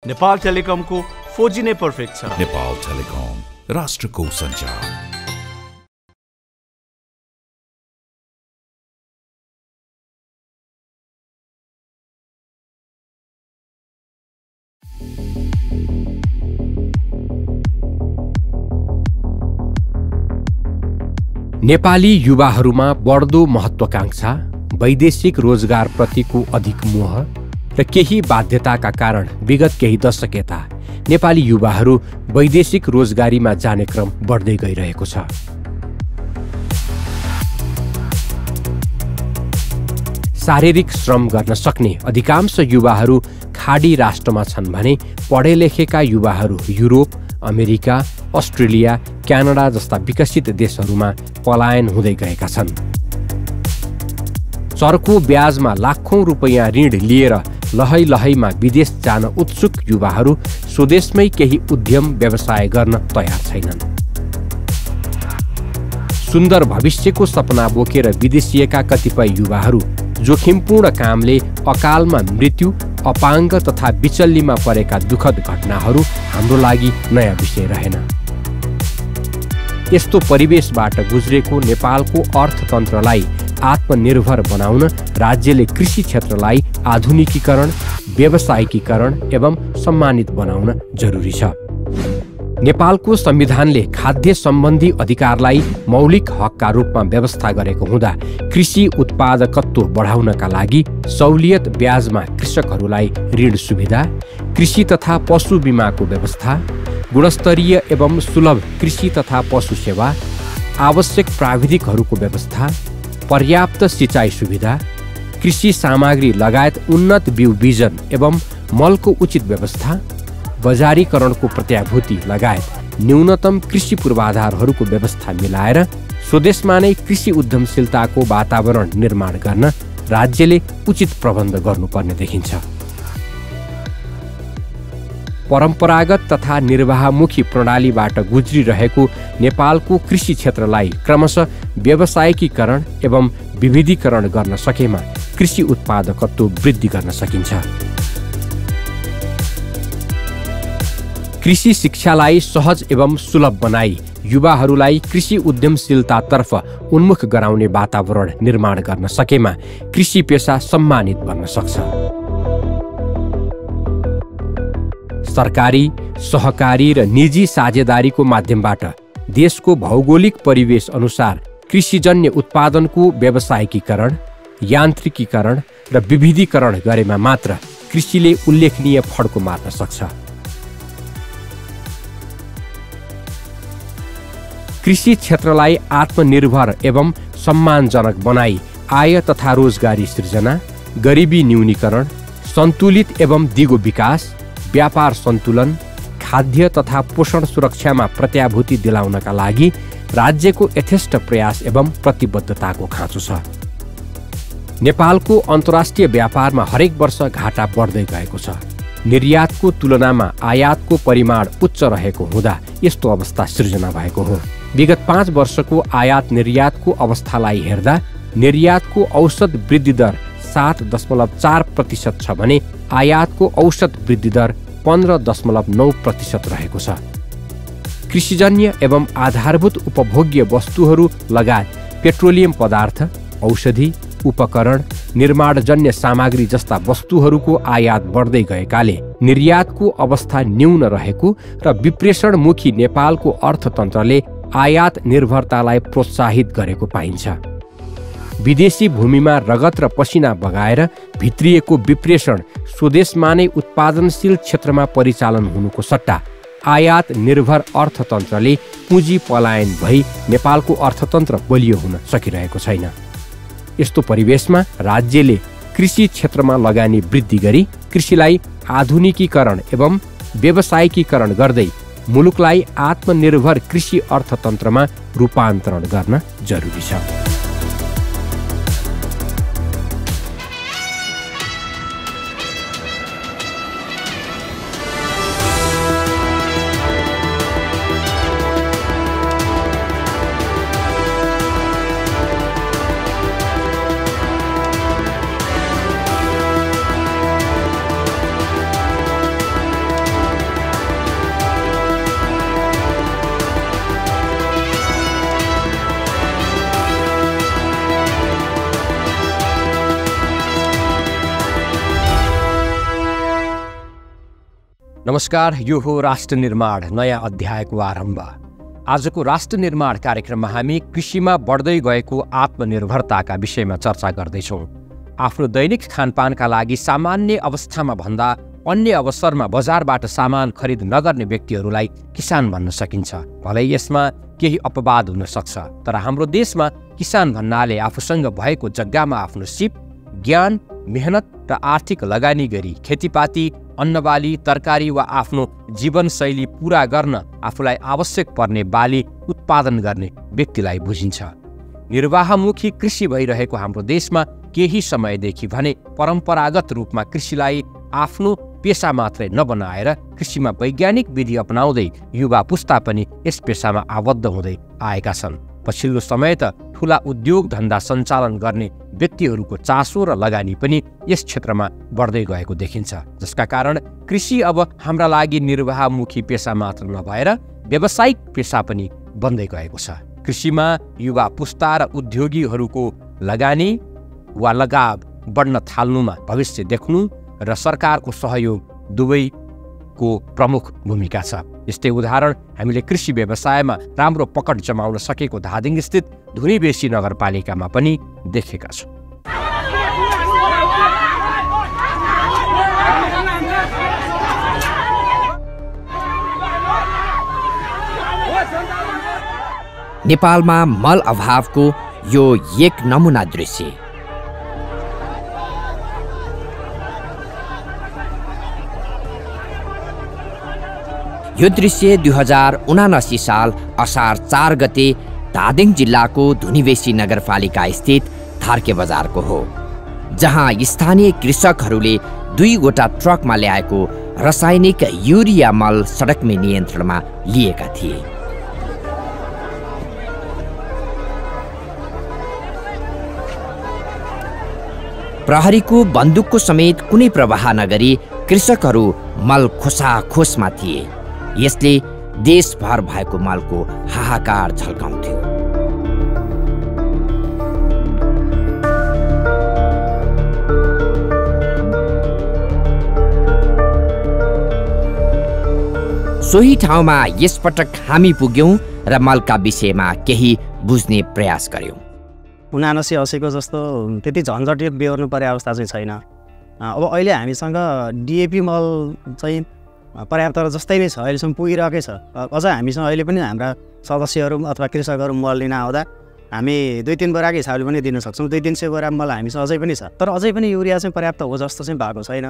Nepal टेलिकमको 4G नै perfect छ। Nepal telecom, राष्ट्रको सञ्चार। नेपाली युवाहरूमा बढ्दो महत्वाकांक्षा, वैदेशिक रोजगार प्रतिको अधिक मोह र केही बाध्यताका कारण विगत केही दशक यता नेपाली युवाहरू वैदेशिक रोजगारीमा जाने क्रम बढ्दै गइरहेको छ। शारीरिक श्रम गर्न सक्ने अधिकांश युवाहरू खाडी राष्ट्रमा छन् भने पढे लेखेका युवाहरू युरोप, अमेरिका, अस्ट्रेलिया, क्यानाडा जस्ता विकसित देशहरूमा पलायन हुँदै गएका छन्। चर्को ब्याजमा लाखौं रुपैयाँ ऋण लिएर लहै लहैमा विदेश जान उत्सुक युवाहरू स्वदेशमै केही उद्यम व्यवसाय गर्न तयार छैनन्। सुन्दर भविष्यको सपना बोकेर विदेशिएका कतिपय युवाहरू जोखिमपूर्ण कामले अकालमा मृत्यु, अपाङ्ग तथा बिचल्लीमा परेका दुःखद घटनाहरू हाम्रो लागि नयाँ विषय रहेन। यस्तो परिवेशबाट गुज्रेको नेपालको अर्थतन्त्रलाई आत्मनिर्भर बनाउन राज्यले कृषि क्षेत्रलाई आधुनिकीकरण, व्यावसायिकीकरण एवं सम्मानित बनाउन जरुरी छ। नेपालको संविधानले खाद्य सम्बन्धी अधिकारलाई मौलिक हकका रूपमा व्यवस्था गरेको हुँदा कृषि उत्पादकत्व बढाउनका लागि सहुलियत ब्याजमा कृषकहरूलाई ऋण सुविधा, कृषि तथा पशु बीमाको व्यवस्था, गुणस्तरीय एवं सुलभ कृषि तथा पशु सेवा, आवश्यक प्राविधिकहरूको व्यवस्था, पर्याप्त सिँचाइ सुविधा, कृषि सामग्री लगायत उन्नत बिउ बिजन एवं मलको उचित व्यवस्था, बजारीकरणको प्रत्याभूति लगायत न्यूनतम कृषि पूर्वाधारहरूको व्यवस्था मिलाएर स्वदेशमा नै कृषि उद्यमशीलताको वातावरण निर्माण गर्न राज्यले उचित प्रबन्ध गर्नुपर्ने देखिन्छ। परम्परागत तथा निर्वाहमुखी प्रणालीबाट गुज्रिरहेको नेपालको कृषि क्षेत्रलाई क्रमशः व्यावसायिकीकरण एवं विविधीकरण गर्न सकेमा कृषि उत्पादकत्व वृद्धि गर्न सकिन्छ। कृषि शिक्षालाई सहज एवं सुलभ बनाई युवाहरूलाई कृषि उद्यमशीलतातर्फ उन्मुख गराउने वातावरण निर्माण गर्न सकेमा कृषि पेशा सम्मानित बन्न सक्छ। सरकारी, सहकारी र निजी साझेदारीको माध्यमबाट देशको भौगोलिक परिवेश अनुसार कृषिजन्य उत्पादनको व्यावसायिकीकरण, यान्त्रिकीकरण र विविधीकरण गरेमा मात्र कृषिले उल्लेखनीय फड्को मार्न सक्छ। कृषि क्षेत्रलाई आत्मनिर्भर एवं सम्मानजनक बनाई आय तथा रोजगारी सृजना, गरिबी न्यूनीकरण, सन्तुलित एवं दिगो विकास, व्यापार सन्तुलन, खाद्य तथा पोषण सुरक्षामा प्रत्याभूति दिलाउनका लागि राज्यको यथेष्ट प्रयास एवं प्रतिबद्धताको खाँचो छ। नेपालको अन्तर्राष्ट्रिय व्यापारमा हरेक वर्ष घाटा बढ्दै गएको छ। निर्यातको तुलनामा आयातको परिमाण उच्च रहेको हुँदा यस्तो अवस्था सृजना भएको हो। विगत 5 वर्षको आयात निर्यातको अवस्थालाई हेर्दा निर्यातको औसत वृद्धि दर 7.4% छ भने आयातको औसत वृद्धि दर 15.9% रहेको छ। कृषिजन्य एवं आधारभूत उपभोग्य वस्तुहरू लगायत पेट्रोलियम पदार्थ, औषधि, उपकरण, निर्माणजन्य सामग्री जस्ता वस्तुहरूको आयात बढ्दै गएकाले निर्यातको अवस्था न्यून रहेको र विप्रेषणमुखी नेपालको अर्थतन्त्रले आयात निर्भरतालाई प्रोत्साहित गरेको पाइन्छ। विदेशी भूमिमा रगत र पसिना बगाएर भित्रिएको विप्रेषण स्वदेशमा नै उत्पादनशील क्षेत्रमा परिचालन हुनुको सट्टा आयात निर्भर अर्थतन्त्रले पुँजी पलायन भई नेपालको अर्थतन्त्र बलियो हुन सकिरहेको छैन। यस्तो परिवेशमा राज्यले कृषि क्षेत्रमा लगानी वृद्धि गरी कृषिलाई आधुनिकीकरण एवं व्यावसायिकीकरण गर्दै मुलुकलाई आत्मनिर्भर कृषि अर्थतन्त्रमा रूपान्तरण गर्न जरुरी छ। नमस्कार, यो हो राष्ट्र निर्माण नयाँ अध्यायको आरम्भ। आजको राष्ट्र निर्माण कार्यक्रममा हामी कृषिमा बढ्दै गएको आत्मनिर्भरताका विषयमा चर्चा गर्दैछौँ। आफ्नो दैनिक खानपानका लागि सामान्य अवस्थामा भन्दा अन्य अवसरमा बजारबाट सामान खरिद नगर्ने व्यक्तिहरूलाई किसान भन्न सकिन्छ। भलै यसमा केही अपवाद हुन सक्छ, तर हाम्रो देशमा किसान भन्नाले आफूसँग भएको जग्गामा आफ्नो सिप, ज्ञान, मेहनत र आर्थिक लगानी गरी खेतीपाती, अन्नबाली, तरकारी वा आफ्नो जीवनशैली पूरा गर्न आफूलाई आवश्यक पर्ने बाली उत्पादन गर्ने व्यक्तिलाई बुझिन्छ। निर्वाहमुखी कृषि भइरहेको हाम्रो देशमा केही समयदेखि भने परम्परागत रूपमा कृषिलाई आफ्नो पेशा मात्रै नबनाएर कृषिमा वैज्ञानिक विधि अपनाउँदै युवा पुस्ता पनि यस पेशामा आबद्ध हुँदै आएका छन्। पछिल्लो समय त ठूला उद्योग धन्दा सञ्चालन गर्ने व्यक्तिहरूको चासो र लगानी पनि यस क्षेत्रमा बढ्दै गएको देखिन्छ, जसका कारण कृषि अब हाम्रा लागि निर्वाहमुखी पेशा मात्र नभएर व्यावसायिक पेशा पनि बन्दै गएको छ। कृषिमा युवा पुस्ता र उद्योगीहरूको लगानी वा लगाव बढ्न थाल्नुमा भविष्य देख्नु र सरकारको सहयोग दुवैको प्रमुख भूमिका छ। यस्तै उदाहरण हामीले कृषि व्यवसायमा राम्रो पकड जमाउन सकेको धादिङ स्थित धुनीबेसी नगरपालिकामा पनि देखेका छौँ। नेपालमा मल अभावको यो एक नमुना दृश्य। यो दृश्य 2079 साल असार 4 गते धादिङ जिल्लाको धुनीबेसी नगरपालिका स्थित थार्के बजारको हो, जहाँ स्थानीय कृषकहरूले 2 ट्रकमा ल्याएको रासायनिक युरिया मल सडकमै नियन्त्रणमा लिएका थिए। प्रहरीको बन्दुकको समेत कुनै प्रवाह नगरी कृषकहरू मल खोसाखोसमा थिए। यसले देशभर भएको मलको हाहाकार झल्काउँथ्यो। सोही ठाउँमा यसपटक हामी पुग्यौं र मलका विषयमा केही बुझ्ने प्रयास गर्यौं। 79-80 जस्तो त्यति झन्झटिलो बेहोर्नु पर्ने अवस्था चाहिँ छैन। अब अहिले हामीसँग डिएपी मल चाहिँ पर्याप्त जस्तै नै छ, अहिलेसम्म पुगिरहेकै छ। अझ हामीसँग अहिले पनि हाम्रा सदस्यहरू अथवा कृषकहरू मल लिन आउँदा हामी 2-3 बोराको हिसाबले पनि दिन सक्छौँ। 200-300 बोरा मल हामीसँग अझै पनि छ, तर अझै पनि युरिया चाहिँ पर्याप्त हो जस्तो चाहिँ भएको छैन।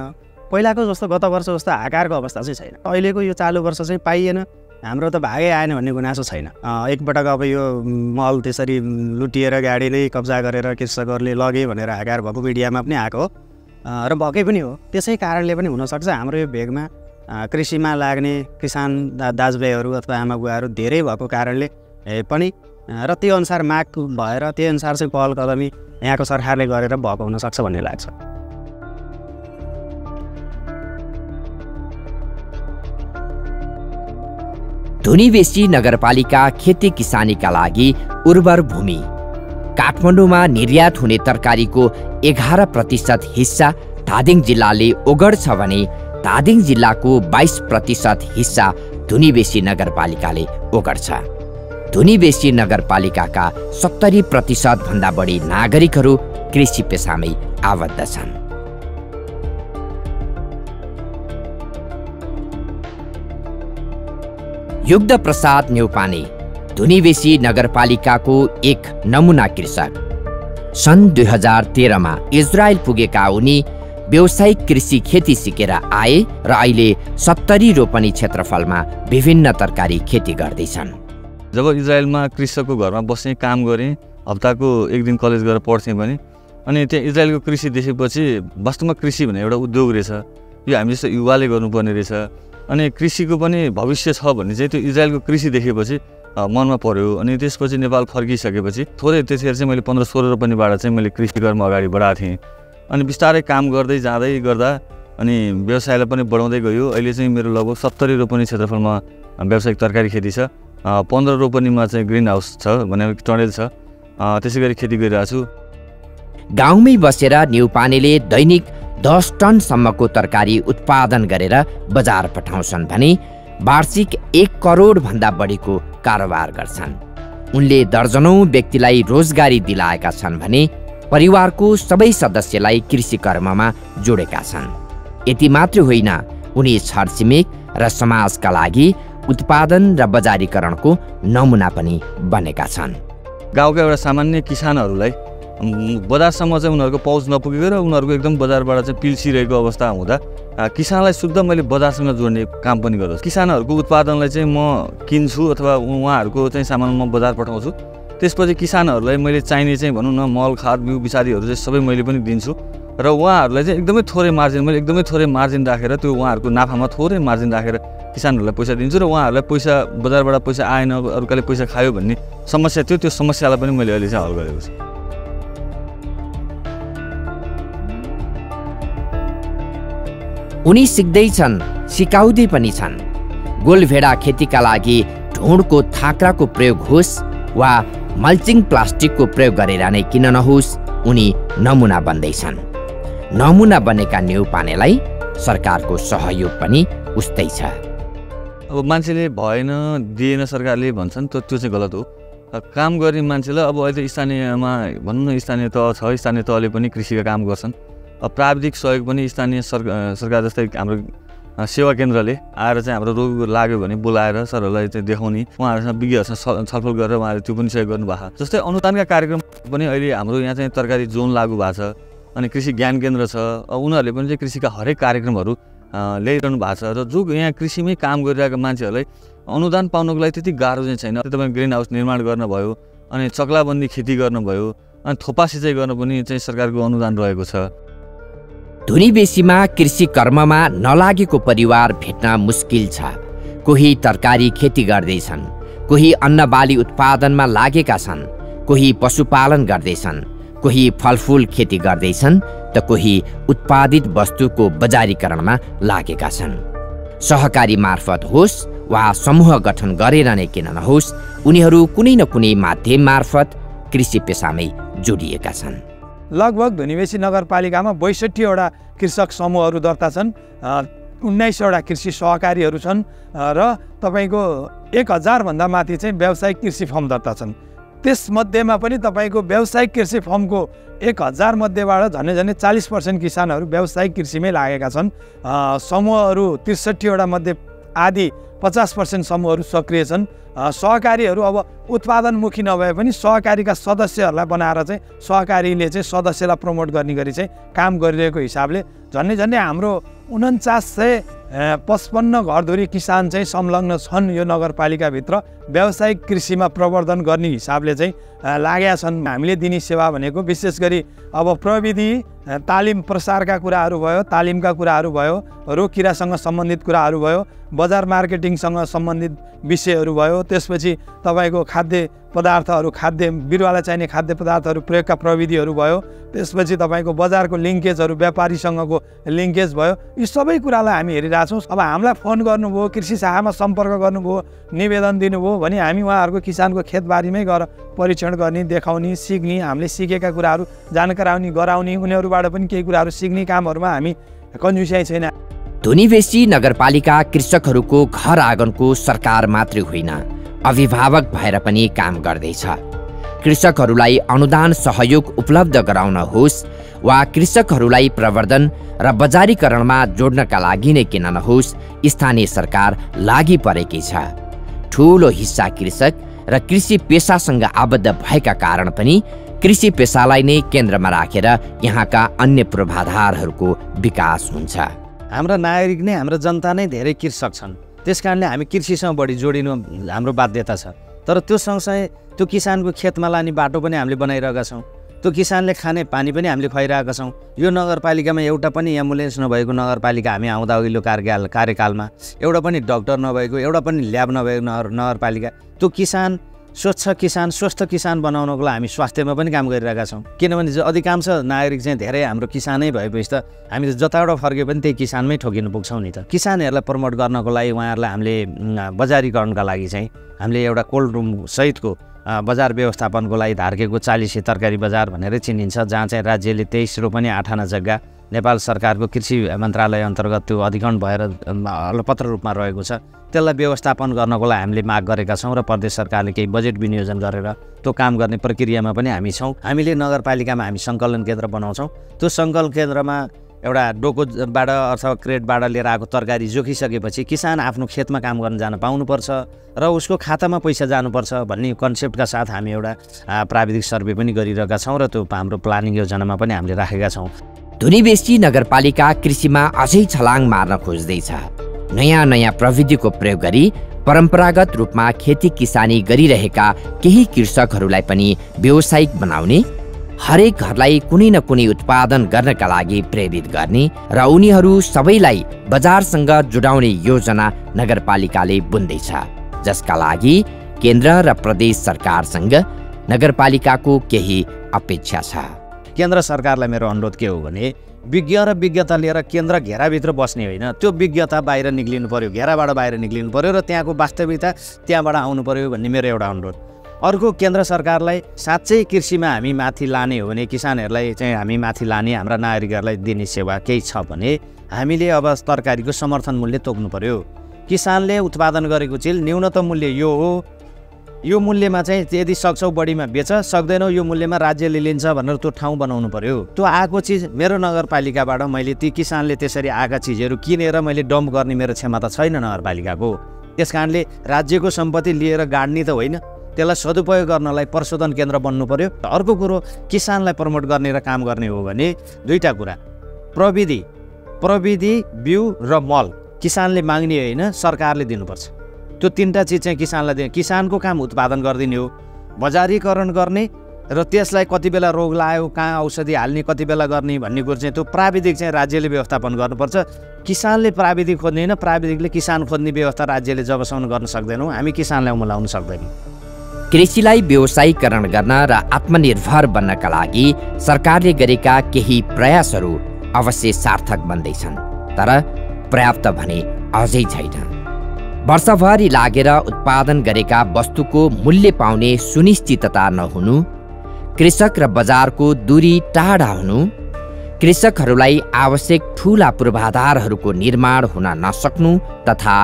पहिलाको जस्तो गत वर्ष जस्तो आकारको अवस्था चाहिँ छैन। अहिलेको यो चालु वर्ष चाहिँ पाइएन, हाम्रो त भागै आएन भन्ने गुनासो छैन। एकपटक अब यो मल त्यसरी लुटिएर गाडी नै कब्जा गरेर कृषकहरूले लगे भनेर आकार भएको मिडियामा पनि आएको र भएकै पनि हो। त्यसै कारणले पनि हुनसक्छ हाम्रो यो भेगमा कृषिमा लाग्ने किसान दाजुभाइहरू अथवा आमा बुवाहरू धेरै भएको कारणले पनि र त्यो अनुसार माग भएर त्यो अनुसार चाहिँ पहल कदमी यहाँको सरकारले गरेर भएको हुनसक्छ भन्ने लाग्छ। धुनीबेसी नगरपालिका खेती किसानीका लागि उर्वर भूमि। काठमाडौँमा निर्यात हुने तरकारीको 11% हिस्सा धादिङ जिल्लाले ओगट्छ भने धादिङ जिल्लाको 22% हिस्सा धुनीबेसी नगरपालिकाले ओगट्छ। धुनीबेसी नगरपालिकाका 70% भन्दा बढी नागरिकहरू कृषि पेशामै आबद्ध छन्। युग्ध प्रसाद न्यौपाने धुनीबेसी नगरपालिकाको एक नमुना कृषक। सन् 2013 मा इजरायल पुगेका उनी व्यावसायिक कृषि खेती सिकेर आए र अहिले 70 रोपनी क्षेत्रफलमा विभिन्न तरकारी खेती गर्दैछन्। जब इजरायलमा कृषकको घरमा बस्ने काम गरेँ, हप्ताको 1 दिन कलेज गएर पढ्थेँ भने, अनि त्यहाँ इजरायलको कृषि देखेपछि वास्तवमा कृषि भन्ने एउटा उद्योग रहेछ, यो हामी जस्तो युवाले गर्नुपर्ने रहेछ, अनि कृषिको पनि भविष्य छ भन्ने चाहिँ त्यो इजरायलको कृषि देखेपछि मनमा पर्यो। अनि त्यसपछि नेपाल फर्किसकेपछि थोरै त्यतिखेर चाहिँ मैले 15-16 रोपनीबाट चाहिँ मैले कृषि कर्म अगाडि बढाएको थिएँ। अनि बिस्तारै काम गर्दै जाँदै गर्दा अनि व्यवसायलाई पनि बढाउँदै गयो। अहिले चाहिँ मेरो लगभग 70 रोपनी क्षेत्रफलमा व्यावसायिक तरकारी खेती छ। 15 रोपनीमा चाहिँ ग्रिन हाउस छ भने टनेल छ, त्यसै गरी खेती गरिरहेको छु। गाउँमै बसेर न्यौपानेले दैनिक 10 टनसम्मको तरकारी उत्पादन गरेर बजार पठाउँछन् भने वार्षिक 1 करोडभन्दा बढीको कारोबार गर्छन्। उनले दर्जनौं व्यक्तिलाई रोजगारी दिलाएका छन् भने परिवारको सबै सदस्यलाई कृषि कर्ममा जोडेका छन्। यति मात्र होइन, उनी छरछिमेक र समाजका लागि उत्पादन र बजारीकरणको नमुना पनि बनेका छन्। गाउँका एउटा सामान्य किसानहरूलाई बजारसम्म चाहिँ उनीहरूको पहुँच नपुगेको र उनीहरूको एकदम बजारबाट चाहिँ पिल्सिरहेको अवस्था हुँदा किसानलाई शुद्ध मैले बजारसँग जोड्ने काम पनि गर्दछु। किसानहरूको उत्पादनलाई चाहिँ म किन्छु अथवा उहाँहरूको चाहिँ सामान म बजार पठाउँछु। त्यसपछि किसानहरूलाई मैले चाहिने चाहिँ भनौँ न मल खाद बिउ बिसारीहरू चाहिँ सबै मैले पनि दिन्छु र उहाँहरूलाई चाहिँ एकदमै थोरै मार्जिन मैले एकदमै थोरै मार्जिन राखेर त्यो उहाँहरूको नाफामा थोरै मार्जिन राखेर किसानहरूलाई पैसा दिन्छु र उहाँहरूलाई पैसा बजारबाट पैसा आएन अर्काले पैसा खायो भन्ने समस्या थियो। त्यो समस्यालाई पनि मैले अहिले चाहिँ हल गरेको छु। उनी सिक्दैछन्, सिकाउँदै पनि छन्। गोलभेडा खेतीका लागि ढुँडको थाक्राको प्रयोग होस् वा मल्चिङ प्लास्टिकको प्रयोग गरेर नै किन नहोस्, उनी नमुना बन्दैछन्। नमुना बनेका न्युपानेलाई सरकारको सहयोग पनि उस्तै छ। अब मान्छेले भएन दिएन सरकारले भन्छन् त्यो चाहिँ गलत हो। काम गर्ने मान्छेलाई अब अहिले स्थानीयमा भनौँ न स्थानीय तह छ, स्थानीय तहले पनि कृषिका काम गर्छन्। प्राविधिक सहयोग पनि स्थानीय सरकार जस्तै हाम्रो सेवा केन्द्रले आएर चाहिँ हाम्रो रोग लाग्यो भने बोलाएर सरहरूलाई चाहिँ देखाउने, उहाँहरूसँग विज्ञहरूसँग छलफल गरेर उहाँहरूले त्यो पनि सहयोग गर्नुभएको छ। जस्तै अनुदानका कार्यक्रम पनि अहिले हाम्रो यहाँ चाहिँ तरकारी जोन लागू भएको छ अनि कृषि ज्ञान केन्द्र छ। उनीहरूले पनि चाहिँ कृषिका हरेक कार्यक्रमहरू ल्याइरहनु भएको छ र जो यहाँ कृषिमै काम गरिरहेका मान्छेहरूलाई अनुदान पाउनको लागि त्यति गाह्रो चाहिँ छैन। तपाईँ ग्रिन हाउस निर्माण गर्नुभयो अनि चक्लाबन्दी खेती गर्नुभयो अनि थोपा सिँचाइ गर्न पनि चाहिँ सरकारको अनुदान रहेको छ। धुनीबेसीमा कृषि कर्ममा नलागेको परिवार भेट्न मुस्किल छ। कोही तरकारी खेती गर्दैछन्, कोही अन्नबाली उत्पादनमा लागेका छन्, कोही पशुपालन गर्दैछन्, कोही फलफुल खेती गर्दैछन् त कोही उत्पादित वस्तुको बजारीकरणमा लागेका छन्। सहकारी मार्फत होस् वा समूह गठन गरेर नै किन नहोस्, उनीहरू कुनै न कुनै माध्यम मार्फत कृषि पेसामै जोडिएका छन्। लगभग धुनीबेसी नगरपालिकामा 62वटा कृषक समूहहरू दर्ता छन्, 19वटा कृषि सहकारीहरू छन् र तपाईँको 1000 भन्दा माथि चाहिँ व्यावसायिक कृषि फर्म दर्ता छन्। त्यसमध्येमा पनि तपाईँको व्यावसायिक कृषि फर्मको 1000 मध्येबाट झन्डै 40% किसानहरू व्यावसायिक कृषिमै लागेका छन्। समूहहरू 63वटा मध्ये आदि 50% समूहहरू सक्रिय छन्। सहकारीहरू अब उत्पादनमुखी नभए पनि सहकारीका सदस्यहरूलाई बनाएर चाहिँ सहकारीले चाहिँ सदस्यलाई प्रमोट गर्ने गरी चाहिँ काम गरिरहेको हिसाबले झन्डै हाम्रो 4955 घरधुरी किसान चाहिँ संलग्न छन् यो नगरपालिकाभित्र व्यावसायिक कृषिमा प्रवर्धन गर्ने हिसाबले चाहिँ लागेका छन्। हामीले दिने सेवा भनेको विशेष गरी अब प्रविधि तालिम प्रसारका कुराहरू भयो, तालिमका कुराहरू भयो, रोग किरासँग सम्बन्धित कुराहरू भयो, बजार मार्केटिङसँग सम्बन्धित विषयहरू भयो, त्यसपछि तपाईँको खाद्य पदार्थहरू खाद्य बिरुवालाई चाहिने खाद्य पदार्थहरू प्रयोगका प्रविधिहरू भयो, त्यसपछि तपाईँको बजारको लिङ्केजहरू व्यापारीसँगको लिङ्केज भयो। यी सबै कुरालाई हामी हेरिरहेछौँ। अब हामीलाई फोन गर्नुभयो, कृषि शाखामा सम्पर्क गर्नुभयो, निवेदन दिनुभयो भने हामी उहाँहरूको किसानको खेतबारीमै गएर परीक्षण गर्ने, देखाउने, सिक्ने, हामीले सिकेका कुराहरू जानकारी गराउने, उनीहरूबाट पनि केही कुराहरू सिक्ने कामहरूमा हामी कन्जुसियाइ छैन। धुनीबेसी नगरपालिका कृषकहरूको घर आँगनको सरकार मात्रै होइन, अभिभावक भएर पनि काम गर्दैछ। कृषकहरूलाई अनुदान सहयोग उपलब्ध गराउन होस् वा कृषकहरूलाई प्रवर्धन र बजारीकरणमा जोड्नका लागि नै किन नहोस्, स्थानीय सरकार लागि परेकै छ। ठूलो हिस्सा कृषक र कृषि पेसासँग आबद्ध भएका कारण पनि कृषि पेसालाई नै केन्द्रमा राखेर यहाँका अन्य पूर्वाधारहरूको विकास हुन्छ। हाम्रा नागरिक नै, हाम्रो जनता नै धेरै कृषक छन्। त्यसकारणले हामी कृषिसँग बढी जोडिनु हाम्रो बाध्यता छ। तर त्यो सँगसँगै त्यो किसानको खेतमा लाने बाटो पनि हामीले बनाइरहेका छौँ, त्यो किसानले खाने पानी पनि हामीले खुवाइरहेका छौँ। यो नगरपालिकामा एउटा पनि एम्बुलेन्स नभएको नगरपालिका हामी आउँदा अघिल्लो कार्यकालमा एउटा पनि डाक्टर नभएको, एउटा पनि ल्याब नभएको नगरपालिका। त्यो किसान स्वस्थ किसान बनाउनको लागि हामी स्वास्थ्यमा पनि काम गरिरहेका छौँ। किनभने अधिकांश नागरिक चाहिँ धेरै हाम्रो किसानै भएपछि त हामी जताबाट फर्के पनि त्यही किसानमै ठोकिनु पुग्छौँ नि त। किसानहरूलाई प्रमोट गर्नको लागि उहाँहरूलाई हामीले बजारीकरणका लागि चाहिँ हामीले एउटा कोल्ड रुम सहितको बजार व्यवस्थापनको लागि धार्केको 40 तरकारी बजार भनेर चिनिन्छ, जहाँ चाहिँ राज्यले 23 रोपनी 8 आना जग्गा नेपाल सरकारको कृषि मन्त्रालय अन्तर्गत त्यो अधिग्रहण भएर अलपत्र रूपमा रहेको छ, त्यसलाई व्यवस्थापन गर्नको लागि हामीले माग गरेका छौँ र प्रदेश सरकारले केही बजेट विनियोजन गरेर त्यो काम गर्ने प्रक्रियामा पनि हामी छौँ। हामीले नगरपालिकामा हामी सङ्कलन केन्द्र बनाउँछौँ। त्यो सङ्कलन केन्द्रमा एउटा डोकोबाट अथवा क्रेटबाट लिएर आएको तरकारी जोखिसकेपछि किसान आफ्नो खेतमा काम गर्न जान पाउनुपर्छ र उसको खातामा पैसा जानुपर्छ भन्ने कन्सेप्टका साथ हामी एउटा प्राविधिक सर्वे पनि गरिरहेका छौँ र त्यो हाम्रो प्लानिङ योजनामा पनि हामीले राखेका छौँ। धुनीबेसी नगरपालिका कृषिमा अझै छलाङ मार्न खोज्दैछ। नयाँ नयाँ प्रविधिको प्रयोग गरी परम्परागत रूपमा खेती किसानी गरिरहेका केही कृषकहरूलाई पनि व्यावसायिक बनाउने, हरेक घरलाई कुनै न कुनै उत्पादन गर्नका लागि प्रेरित गर्ने र उनीहरू सबैलाई बजारसँग जोडाउने योजना नगरपालिकाले बुन्दैछ, जसका लागि केन्द्र र प्रदेश सरकारसँग नगरपालिकाको केही अपेक्षा छ। केन्द्र सरकारलाई मेरो अनुरोध के हो भने विज्ञ र विज्ञता लिएर केन्द्र घेराभित्र बस्ने होइन, त्यो विज्ञता बाहिर निक्लिनु पर्यो, घेराबाट बाहिर निक्लिनु पर्यो र त्यहाँको वास्तविकता त्यहाँबाट आउनु पर्यो भन्ने मेरो एउटा अनुरोध। अर्को, केन्द्र सरकारलाई साँच्चै कृषिमा हामी माथि लाने हो भने, किसानहरूलाई चाहिँ हामी माथि लाने, हाम्रा नागरिकहरूलाई दिने सेवा केही छ भने हामीले अब तरकारीको समर्थन मूल्य तोक्नु पर्यो। किसानले उत्पादन गरेको चिज न्यूनतम मूल्य यो हो, यो मूल्यमा चाहिँ यदि सक्छौ बढीमा बेच, सक्दैनौ यो मूल्यमा राज्यले लिन्छ भनेर त्यो ठाउँ बनाउनु पर्यो। त्यो आएको चिज मेरो नगरपालिकाबाट मैले ती किसानले त्यसरी आएका चिजहरू किनेर मैले डम्प गर्ने मेरो क्षमता छैन नगरपालिकाको। त्यस कारणले राज्यको सम्पत्ति लिएर गाड्ने त होइन, त्यसलाई सदुपयोग गर्नलाई प्रशोधन केन्द्र बन्नु पर्यो। अर्को कुरो, किसानलाई प्रमोट गर्ने र काम गर्ने हो भने दुईटा कुरा, प्रविधि बिउ र मल किसानले माग्ने होइन, सरकारले दिनुपर्छ। त्यो तीनटा चिज चाहिँ किसानलाई दिने। किसानको काम उत्पादन गरिदिने हो, बजारीकरण गर्ने र त्यसलाई कति बेला रोग लाग्यो कहाँ औषधि हाल्ने कति बेला गर्ने भन्ने कुरो चाहिँ त्यो प्राविधिक चाहिँ राज्यले व्यवस्थापन गर्नुपर्छ। किसानले प्राविधिक खोज्ने होइन, प्राविधिकले किसान खोज्ने व्यवस्था राज्यले जबसम्म गर्न सक्दैनौँ हामी किसानलाई उम्लाउन सक्दैनौँ। कृषिलाई व्यवसायीकरण गर्न र आत्मनिर्भर बन्नका लागि सरकारले गरेका केही प्रयासहरू अवश्य सार्थक बन्दैछन्, तर पर्याप्त भने अझै छैन। वर्षभरि लागेर उत्पादन गरेका वस्तुको मूल्य पाउने सुनिश्चितता नहुनु, कृषक र बजारको दूरी टाढा हुनु, कृषकहरूलाई आवश्यक ठूला पूर्वाधारहरूको निर्माण हुन नसक्नु तथा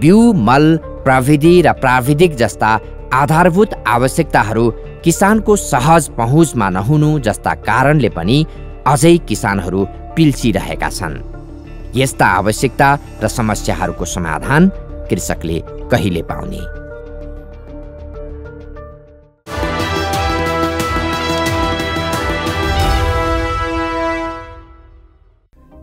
बिउ, मल, प्रविधि र प्राविधिक जस्ता आधारभूत आवश्यकताहरू किसानको सहज पहुँचमा नहुनु जस्ता कारणले पनि अझै किसानहरू पिल्सिरहेका छन्। यस्ता आवश्यकता र समस्याहरूको समाधान कृषकले कहिले पाउने?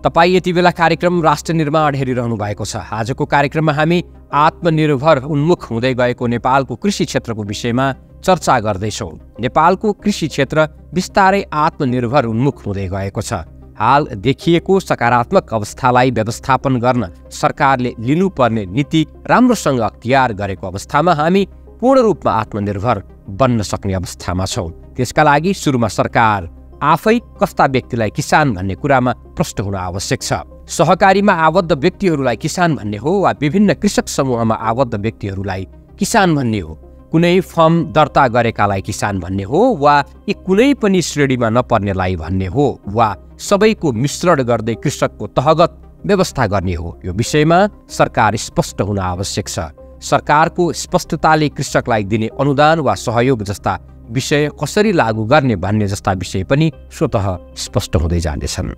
तपाईँ यति बेला कार्यक्रम राष्ट्र निर्माण हेरिरहनु भएको छ। आजको कार्यक्रममा हामी आत्मनिर्भर उन्मुख हुँदै गएको नेपालको कृषि क्षेत्रको विषयमा चर्चा गर्दैछौँ। नेपालको कृषि क्षेत्र बिस्तारै आत्मनिर्भर उन्मुख हुँदै गएको छ। हाल देखिएको सकारात्मक अवस्थालाई व्यवस्थापन गर्न सरकारले लिनुपर्ने नीति राम्रोसँग अख्तियार गरेको अवस्थामा हामी पूर्ण रूपमा आत्मनिर्भर बन्न सक्ने अवस्थामा छौँ। त्यसका लागि सुरुमा सरकार आफै कस्ता व्यक्तिलाई किसान भन्ने कुरामा प्रष्ट हुन आवश्यक छ। सहकारीमा आबद्ध व्यक्तिहरूलाई किसान भन्ने हो वा विभिन्न कृषक समूहमा आबद्ध व्यक्तिहरूलाई किसान भन्ने हो? कुनै फर्म दर्ता गरेकालाई किसान भन्ने हो वा यी कुनै पनि श्रेणीमा नपर्नेलाई भन्ने हो वा सबैको मिश्रण गर्दै कृषकको तहगत व्यवस्था गर्ने हो? यो विषयमा सरकार स्पष्ट हुन आवश्यक छ। सरकारको स्पष्टताले कृषकलाई दिने अनुदान वा सहयोग जस्ता विषय कसरी लागू गर्ने भन्ने जस्ता विषय पनि स्वतः स्पष्ट हुँदै जानेछन्।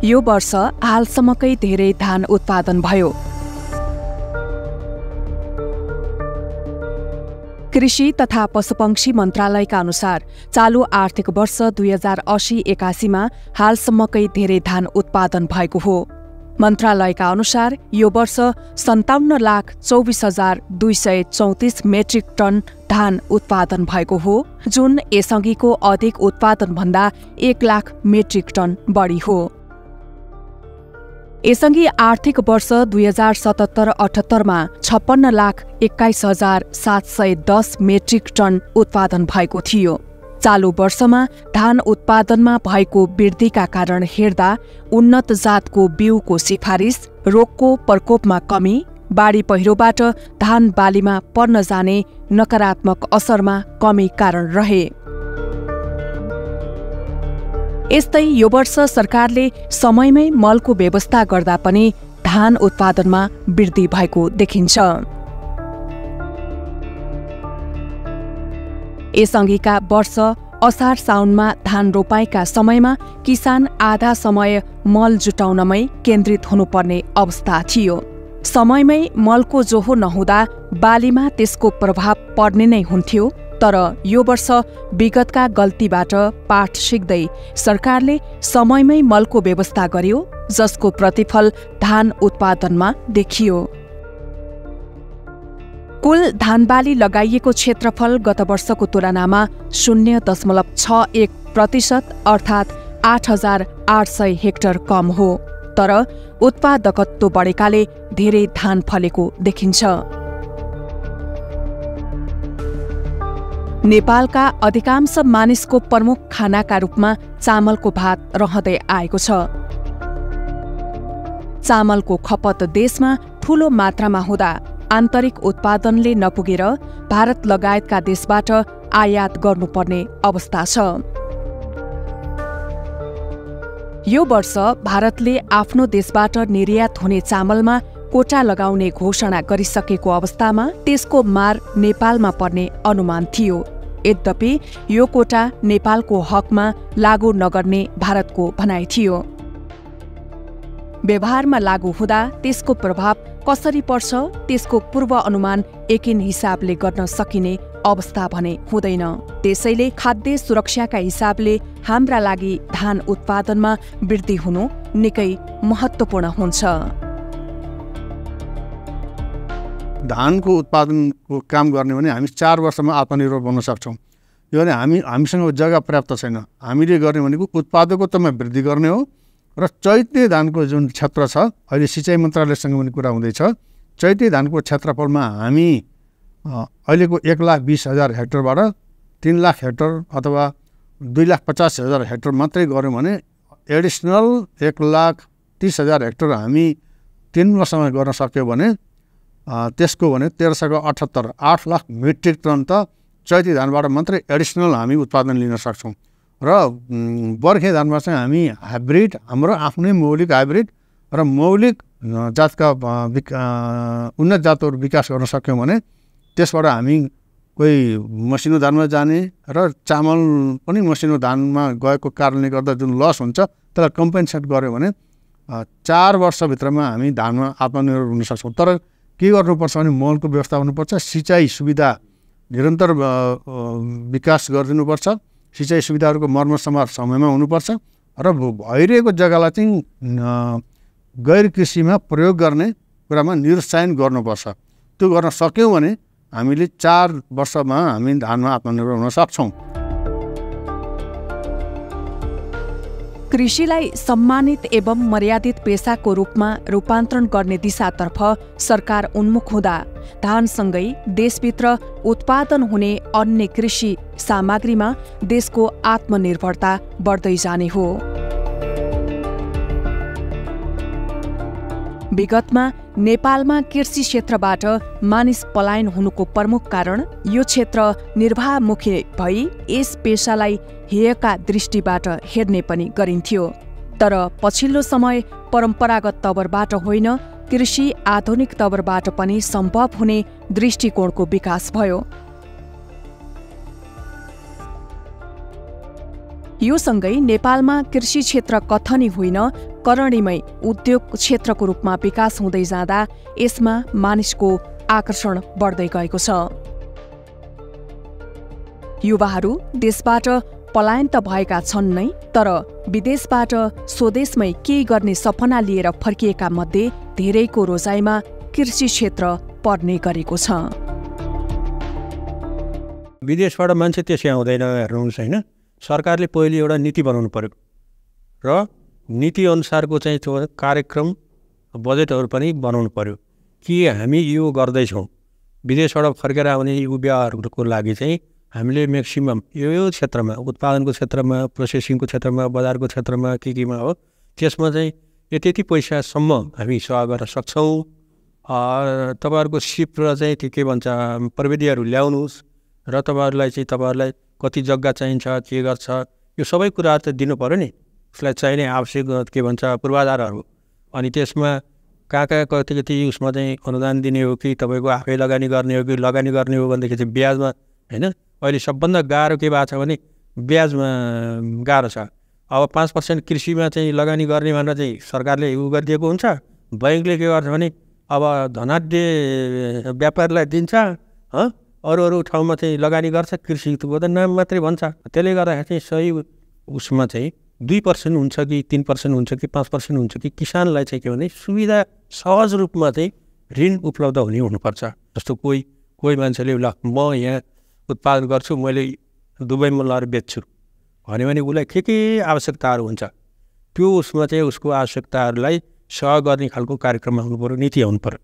यो वर्ष हालसम्मकै धेरै धान उत्पादन भयो। कृषि तथा पशुपक्षी मन्त्रालयका अनुसार चालू आर्थिक वर्ष 2080-81 हालसम्मकै धेरै धान उत्पादन भएको हो। मन्त्रालयका अनुसार यो वर्ष 57,24,234 मेट्रिक टन धान उत्पादन भएको हो, जुन यसअघिको अधिक उत्पादनभन्दा 1 लाख मेट्रिक टन बढी हो। यसअघि आर्थिक वर्ष 2077-78 56,21,710 मेट्रिक टन उत्पादन भएको थियो। चालू वर्षमा धान उत्पादनमा भएको वृद्धिका कारण हेर्दा उन्नत जातको बिउको सिफारिस, रोगको प्रकोपमा कमी, बाढी पहिरोबाट धान बालीमा पर्न जाने नकारात्मक असरमा कमी कारण रहे। यस्तै यो वर्ष सरकारले समयमै मलको व्यवस्था गर्दा पनि धान उत्पादनमा वृद्धि भएको देखिन्छ। यसअघिका वर्ष असार साउनमा धान रोपाइका समयमा किसान आधा समय मल जुटाउनमै केन्द्रित हुनुपर्ने अवस्था थियो। समयमै मलको जोहो नहुँदा बालीमा त्यसको प्रभाव पर्ने नै हुन्थ्यो। तर यो वर्ष विगतका गल्तीबाट पाठ सिक्दै सरकारले समयमै मलको व्यवस्था गर्यो, जसको प्रतिफल धान उत्पादनमा देखियो। कुल धानबाली लगाइएको क्षेत्रफल गत वर्षको तुलनामा 0.61% अर्थात् 8,800 हेक्टर कम हो। तर उत्पादकत्व बढेकाले धेरै धान फलेको देखिन्छ। नेपालका अधिकांश मानिसको प्रमुख खानाका रूपमा चामलको भात रहँदै आएको छ। चामलको खपत देशमा ठूलो मात्रामा हुँदा आन्तरिक उत्पादनले नपुगेर भारत लगायतका देशबाट आयात गर्नुपर्ने अवस्था छ। यो वर्ष भारतले आफ्नो देशबाट निर्यात हुने चामलमा कोटा लगाउने घोषणा गरिसकेको अवस्थामा त्यसको मार नेपालमा पर्ने अनुमान थियो। यद्यपि यो कोटा नेपालको हकमा लागू नगर्ने भारतको भनाइ थियो। व्यवहारमा लागू हुँदा त्यसको प्रभाव कसरी पर्छ त्यसको पूर्व अनुमान एकिन हिसाबले गर्न सकिने अवस्था भने हुँदैन। त्यसैले खाद्य सुरक्षाका हिसाबले हाम्रा लागि धान उत्पादनमा वृद्धि हुनु निकै महत्त्वपूर्ण हुन्छ। धानको उत्पादनको काम गर्ने भने हामी 4 वर्षमा आत्मनिर्भर बन्न सक्छौँ। यो भने हामीसँग जग्गा पर्याप्त छैन। हामीले गर्ने भनेको उत्पादकत्वमा वृद्धि गर्ने हो र चैते धानको जुन क्षेत्र छ, अहिले सिँचाइ मन्त्रालयसँग पनि कुरा हुँदैछ। चैते धानको क्षेत्रफलमा हामी अहिलेको 1,20,000 हेक्टरबाट 3,00,000 हेक्टर अथवा 2,50,000 हेक्टर मात्रै गऱ्यौँ भने एडिसनल 1,30,000 हेक्टर हामी 3 वर्षमा गर्न सक्यौँ भने त्यसको भने 1378 8 लाख मेट्रिक टन त चैती धानबाट मात्रै एडिसनल हामी उत्पादन लिन सक्छौँ। र बर्खे धानमा चाहिँ हामी हाइब्रिड, हाम्रो आफ्नै मौलिक हाइब्रिड र मौलिक जातका उन्नत जातहरू विकास गर्न सक्यौँ भने त्यसबाट हामी कोही मसिनो धानमा जाने र चामल पनि मसिनो धानमा गएको कारणले गर्दा जुन लस हुन्छ त्यसलाई कम्पेन्सेट गर्यो भने 4 वर्षभित्रमा हामी धानमा आत्मनिर्भर हुन सक्छौँ। तर के गर्नुपर्छ भने मलको व्यवस्था हुनुपर्छ, सिँचाइ सुविधा निरन्तर विकास गरिदिनुपर्छ, सिँचाइ सुविधाहरूको मर्मत समार समयमा हुनुपर्छ र भइरहेको जग्गालाई चाहिँ गैर कृषिमा प्रयोग गर्ने कुरामा निरुत्साहन गर्नुपर्छ। त्यो गर्न सक्यौँ भने हामीले 4 वर्षमा हामी धानमा आत्मनिर्भर हुन सक्छौँ। कृषिलाई सम्मानित एवं मर्यादित पेसाको रूपमा रूपान्तरण गर्ने दिशातर्फ सरकार उन्मुख हुँदा धानसँगै देशभित्र उत्पादन हुने अन्य कृषि सामग्रीमा देशको आत्मनिर्भरता बढ्दै जाने हो। विगतमा नेपालमा कृषि क्षेत्रबाट मानिस पलायन हुनुको प्रमुख कारण यो क्षेत्र निर्वाहमुखी भई यस पेशालाई हेयका दृष्टिबाट हेर्ने पनि गरिन्थ्यो। तर पछिल्लो समय परम्परागत तवरबाट होइन, कृषि आधुनिक तवरबाट पनि सम्भव हुने दृष्टिकोणको विकास भयो। यो सँगै नेपालमा कृषि क्षेत्र कथनी होइन, करणीमै उद्योग क्षेत्रको रूपमा विकास हुँदै जाँदा यसमा मानिसको आकर्षण बढ्दै गएको छ। युवाहरू देशबाट पलायन त भएका छन् नै, तर विदेशबाट स्वदेशमै केही गर्ने सपना लिएर फर्किएका मध्ये धेरैको रोजाइमा कृषि क्षेत्र पर्ने गरेको छ। विदेशबाट मान्छे त्यसै आउँदैन हेर्नुहोस् होइन। सरकारले पहिले एउटा नीति बनाउनु पर्यो र नीति अनुसारको चाहिँ कार्यक्रम बजेटहरू पनि बनाउनु पर्यो कि हामी यो गर्दैछौँ। विदेशबाट फर्केर आउने युवाहरूको लागि चाहिँ हामीले म्याक्सिमम यो क्षेत्रमा, उत्पादनको क्षेत्रमा, प्रोसेसिङको क्षेत्रमा, बजारको क्षेत्रमा केमा हो, त्यसमा चाहिँ यति पैसासम्म हामी सेवा गर्न सक्छौँ तपाईँहरूको सिप र चाहिँ के भन्छ प्रविधिहरू ल्याउनुहोस् र तपाईँहरूलाई चाहिँ तपाईँहरूलाई कति जग्गा चाहिन्छ के गर्छ यो सबै कुराहरू त दिनु पऱ्यो नि। उसलाई चाहिने आवश्यक के भन्छ पूर्वाधारहरू अनि त्यसमा कहाँ कति उसमा चाहिँ अनुदान दिने हो कि तपाईँको आफै लगानी गर्ने हो कि लगानी गर्ने हो भनेदेखि चाहिँ ब्याजमा होइन। अहिले सबभन्दा गाह्रो के भएको छ भने ब्याजमा गाह्रो छ। अब 5% कृषिमा चाहिँ लगानी गर्ने भनेर चाहिँ सरकारले उ गरिदिएको हुन्छ। बैङ्कले के गर्छ भने अब धनाढ्य व्यापारीलाई दिन्छ अरू ठाउँमा चाहिँ लगानी गर्छ कृषिको त नाम मात्रै भन्छ। त्यसले गर्दाखेरि चाहिँ सही उसमा चाहिँ 2% हुन्छ कि 3% हुन्छ कि 5% हुन्छ कि किसानलाई चाहिँ के भने सुविधा सहज रूपमा चाहिँ ऋण उपलब्ध हुनुपर्छ। जस्तो कोही मान्छेले ल म यहाँ उत्पादन गर्छु मैले दुबईमा लगेर बेच्छु भन्यो भने उसलाई के आवश्यकताहरू हुन्छ त्यो उसमा चाहिँ उसको आवश्यकताहरूलाई सहयोग गर्ने खालको कार्यक्रम हुनु पर्यो, नीति हुनु पर्यो।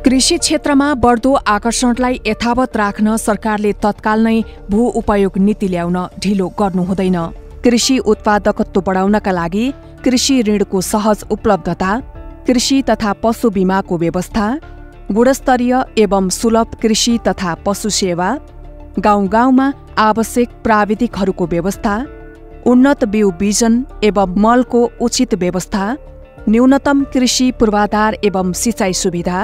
कृषि क्षेत्रमा बढ्दो आकर्षणलाई यथावत राख्न सरकारले तत्काल नै भू उपयोग नीति ल्याउन ढिलो गर्नु हुँदैन। कृषि उत्पादकत्व बढाउनका लागि कृषि ऋणको सहज उपलब्धता, कृषि तथा पशु बीमाको व्यवस्था, गुणस्तरीय एवं सुलभ कृषि तथा पशु सेवा, गाउँ-गाउँमा आवश्यक प्राविधिकहरूको व्यवस्था, उन्नत बिउ बिजन एवं मलको उचित व्यवस्था, न्यूनतम कृषि पूर्वाधार एवं सिँचाइ सुविधा,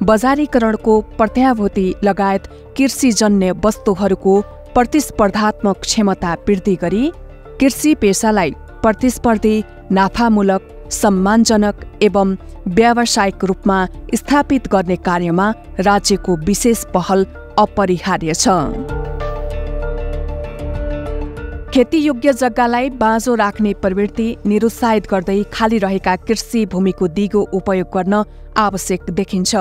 बजारीकरणको प्रत्याभूति लगायत कृषिजन्य वस्तुहरूको प्रतिस्पर्धात्मक क्षमता वृद्धि गरी कृषि पेसालाई प्रतिस्पर्धी, नाफामूलक, सम्मानजनक एवं व्यावसायिक रूपमा स्थापित गर्ने कार्यमा राज्यको विशेष पहल अपरिहार्य छ। खेतीयोग्य जग्गालाई बाँझो राख्ने प्रवृत्ति निरुत्साहित गर्दै खाली रहेका कृषि भूमिको दिगो उपयोग गर्न आवश्यक देखिन्छ।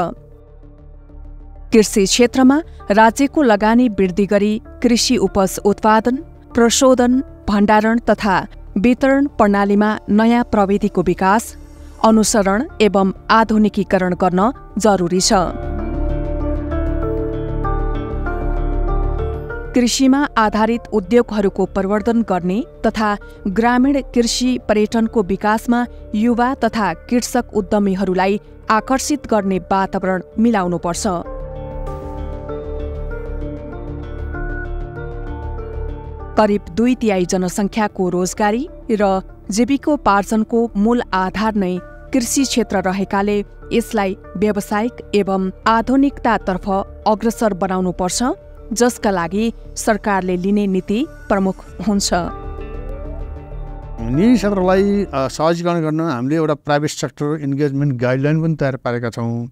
कृषि क्षेत्रमा राज्यको लगानी वृद्धि गरी कृषि उपज उत्पादन, प्रशोधन, भण्डारण तथा वितरण प्रणालीमा नयाँ प्रविधिको विकास, अनुसरण एवं आधुनिकीकरण गर्न जरुरी छ। कृषिमा आधारित उद्योगहरूको प्रवर्धन गर्ने तथा ग्रामीण कृषि पर्यटनको विकासमा युवा तथा कृषक उद्यमीहरूलाई आकर्षित गर्ने वातावरण मिलाउनुपर्छ। करिब 2/3 जनसङ्ख्याको रोजगारी र जीविकोपार्जनको मूल आधार नै कृषि क्षेत्र रहेकाले यसलाई व्यावसायिक एवं आधुनिकतातर्फ अग्रसर बनाउनुपर्छ, जसका लागि सरकारले लिने नीति प्रमुख हुन्छ। निजी क्षेत्रलाई सहजीकरण गर्न हामीले एउटा प्राइभेट सेक्टर इन्गेजमेन्ट गाइडलाइन पनि तयार पारेका छौँ।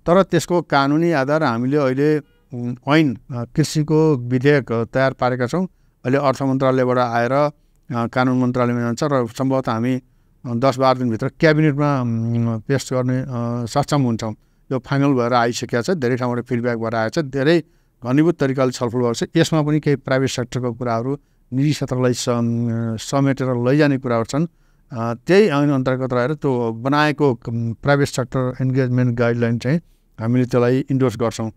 तर त्यसको कानुनी आधार हामीले अहिले ऐन कृषिको विधेयक तयार पारेका छौँ। अहिले अर्थ मन्त्रालयबाट आएर कानुन मन्त्रालयमा जान्छ र सम्भवतः हामी 10-12 दिनभित्र क्याबिनेटमा पेश गर्ने सक्षम हुन्छौँ। यो फाइनल भएर आइसकेको छ, धेरै ठाउँबाट फिडब्याक भएर आएको छ, धेरै घनीभूत तरिकाले छलफल भएको छ। यसमा पनि केही प्राइभेट सेक्टरको कुराहरू निजी क्षेत्रलाई समेटेर लैजाने कुराहरू छन्। त्यही ऐन अन्तर्गत रहेर त्यो बनाएको प्राइभेट सेक्टर इन्गेजमेन्ट गाइडलाइन चाहिँ हामीले त्यसलाई इन्डोर्स गर्छौँ।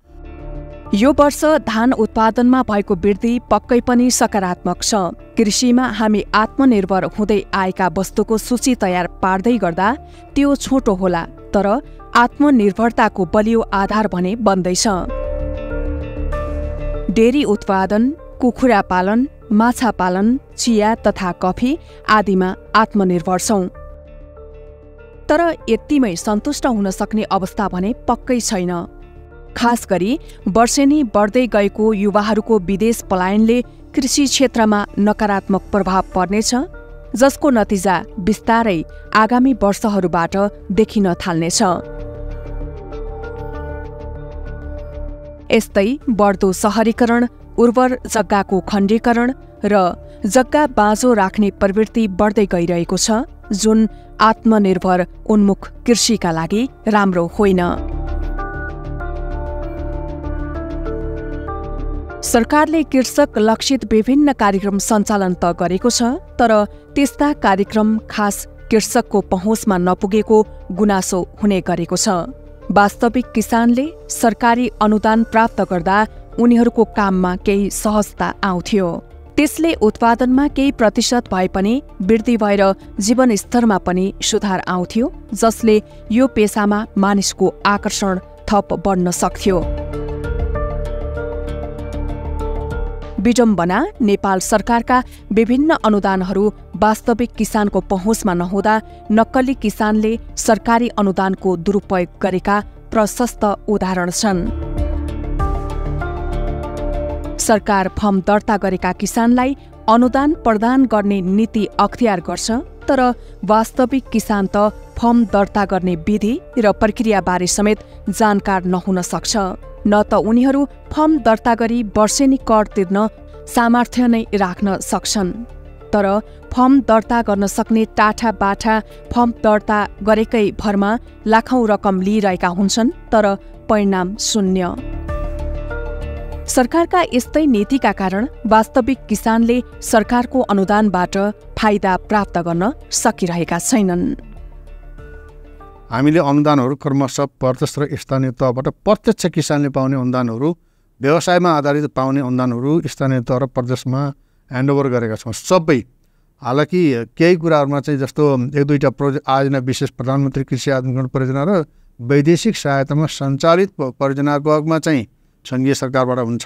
यो वर्ष धान उत्पादनमा भएको वृद्धि पक्कै पनि सकारात्मक छ। कृषिमा हामी आत्मनिर्भर हुँदै आएका वस्तुको सूची तयार पार्दै गर्दा त्यो छोटो होला, तर आत्मनिर्भरताको बलियो आधार भने बन्दैछ। डेरी उत्पादन, कुखुरा पालन, माछा पालन, चिया तथा कफी आदिमा आत्मनिर्भर छौं। तर यतिमै सन्तुष्ट हुन सक्ने अवस्था भने पक्कै छैन। खास गरी वर्षेनी बढ्दै गएको युवाहरूको विदेश पलायनले कृषि क्षेत्रमा नकारात्मक प्रभाव पर्नेछ, जसको नतिजा बिस्तारै आगामी वर्षहरूबाट देखिन थाल्नेछ। यस्तै बढ्दो शहरीकरण, उर्वर जग्गाको खण्डीकरण र जग्गा बाँझो राख्ने प्रवृत्ति बढ्दै गइरहेको छ, जुन आत्मनिर्भर उन्मुख कृषिका लागि राम्रो होइन। सरकारले कृषक लक्षित विभिन्न कार्यक्रम सञ्चालन त गरेको छ, तर त्यस्ता कार्यक्रम खास कृषकको पहुँचमा नपुगेको गुनासो हुने गरेको छ। वास्तविक किसानले सरकारी अनुदान प्राप्त गर्दा उनीहरूको काममा केही सहजता आउँथ्यो। त्यसले उत्पादनमा केही प्रतिशत भए पनि वृद्धि भएर जीवनस्तरमा पनि सुधार आउँथ्यो, जसले यो पेसामा मानिसको आकर्षण थप बढ्न सक्थ्यो। विडम्बना, नेपाल सरकारका विभिन्न अनुदानहरू वास्तविक किसानको पहुँचमा नहुँदा नक्कली किसानले सरकारी अनुदानको दुरुपयोग गरेका प्रशस्त उदाहरण छन्। सरकार फर्म दर्ता गरेका किसानलाई अनुदान प्रदान गर्ने नीति अख्तियार गर्छ, तर वास्तविक किसान त फर्म दर्ता गर्ने विधि र प्रक्रियाबारे समेत जानकार नहुन सक्छ। न त उनीहरू फर्म दर्ता गरी वर्षेनी कर तिर्न सामर्थ्य नै राख्न सक्छन्, तर फर्म दर्ता गर्न सक्ने टाठा बाठा फर्म दर्ता गरेकै भरमा लाखौं रकम लिइरहेका हुन्छन्, तर परिणाम शून्य। सरकारका यस्तै नीतिका कारण वास्तविक किसानले सरकारको अनुदानबाट फाइदा प्राप्त गर्न सकिरहेका छैनन्। हामीले अनुदानहरू क्रमशः प्रत्यक्ष र स्थानीय तहबाट प्रत्यक्ष किसानले पाउने अनुदानहरू, व्यवसायमा आधारित पाउने अनुदानहरू स्थानीय तह र प्रदेशमा ह्यान्डओभर गरेका छौँ सबै। हालाकि केही कुराहरूमा चाहिँ जस्तो एक दुईवटा आयोजना विशेष प्रधानमन्त्री कृषि आधुनिकीकरण परियोजना र वैदेशिक सहायतामा सञ्चालित परियोजनाको हकमा चाहिँ सङ्घीय सरकारबाट हुन्छ,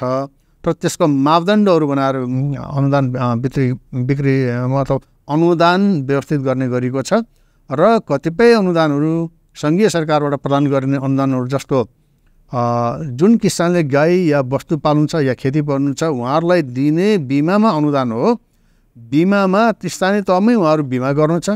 तर त्यसको मापदण्डहरू बनाएर अनुदान बिक्री अथवा अनुदान व्यवस्थित गर्ने गरिएको छ र कतिपय अनुदानहरू सङ्घीय सरकारबाट प्रदान गरिने अनुदानहरू जस्तो जुन किसानले गाई या वस्तु पाल्नु छ या खेती गर्नु छ उहाँहरूलाई दिने बिमामा अनुदान हो। बिमामा स्थानीय तहमै उहाँहरू बिमा गर्नु छ,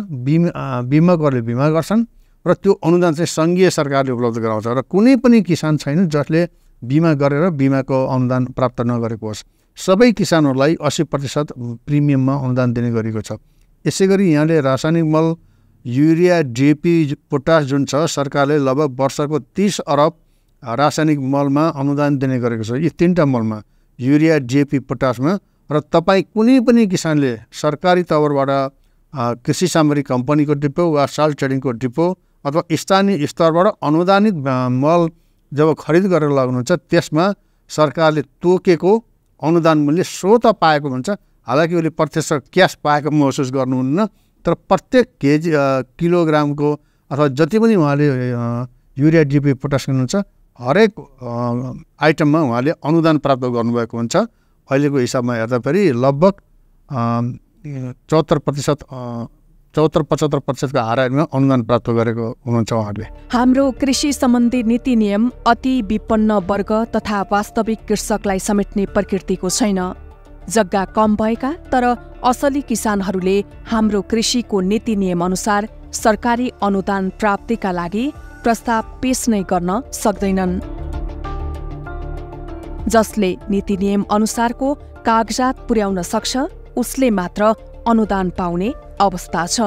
बिमा करले बिमा गर्छन् र त्यो अनुदान चाहिँ सङ्घीय सरकारले उपलब्ध गराउँछ र कुनै पनि किसान छैन जसले बिमा गरेर बिमाको अनुदान प्राप्त नगरेको होस्। सबै किसानहरूलाई 80% प्रिमियममा अनुदान दिने गरेको छ। यसै गरी यहाँले रासायनिक मल, युरिया, डिएपी, पोटास जुन छ सरकारले लगभग वर्षको 30 अरब रासायनिक मलमा अनुदान दिने गरेको छ। यी तीनटा मलमा युरिया, डिएपी, पोटासमा र तपाईँ कुनै पनि किसानले सरकारी तवरबाट कृषि सामग्री कम्पनीको डिपो वा साल ट्रेडिङको डिपो अथवा स्थानीय स्तरबाट अनुदानित मल जब खरिद गरेर लगाउनुहुन्छ त्यसमा सरकारले तोकेको अनुदान मूल्य स्वत पाएको हुन्छ। हालाकि उसले प्रत्यक्ष क्यास पाएको महसुस गर्नुहुन्न, तर प्रत्येक केजी किलोग्रामको अथवा जति पनि उहाँले युरिया, डिपी, पोटास किन्नुहुन्छ हरेक आइटममा उहाँले अनुदान प्राप्त गर्नुभएको हुन्छ। अहिलेको हिसाबमा हेर्दाखेरि लगभग 74-75%को हाराहारीमा अनुदान प्राप्त गरेको हुनुहुन्छ उहाँहरूले। हाम्रो कृषि सम्बन्धी नीति नियम अति विपन्न वर्ग तथा वास्तविक कृषकलाई समेट्ने प्रकृतिको छैन। जग्गा कम भएका तर असली किसानहरूले हाम्रो कृषिको नीति नियम अनुसार सरकारी अनुदान प्राप्तिका लागि प्रस्ताव पेश नै गर्न सक्दैनन्। जसले नीति नियम अनुसारको कागजात पुर्याउन सक्छ उसले मात्र अनुदान पाउने अवस्था छ।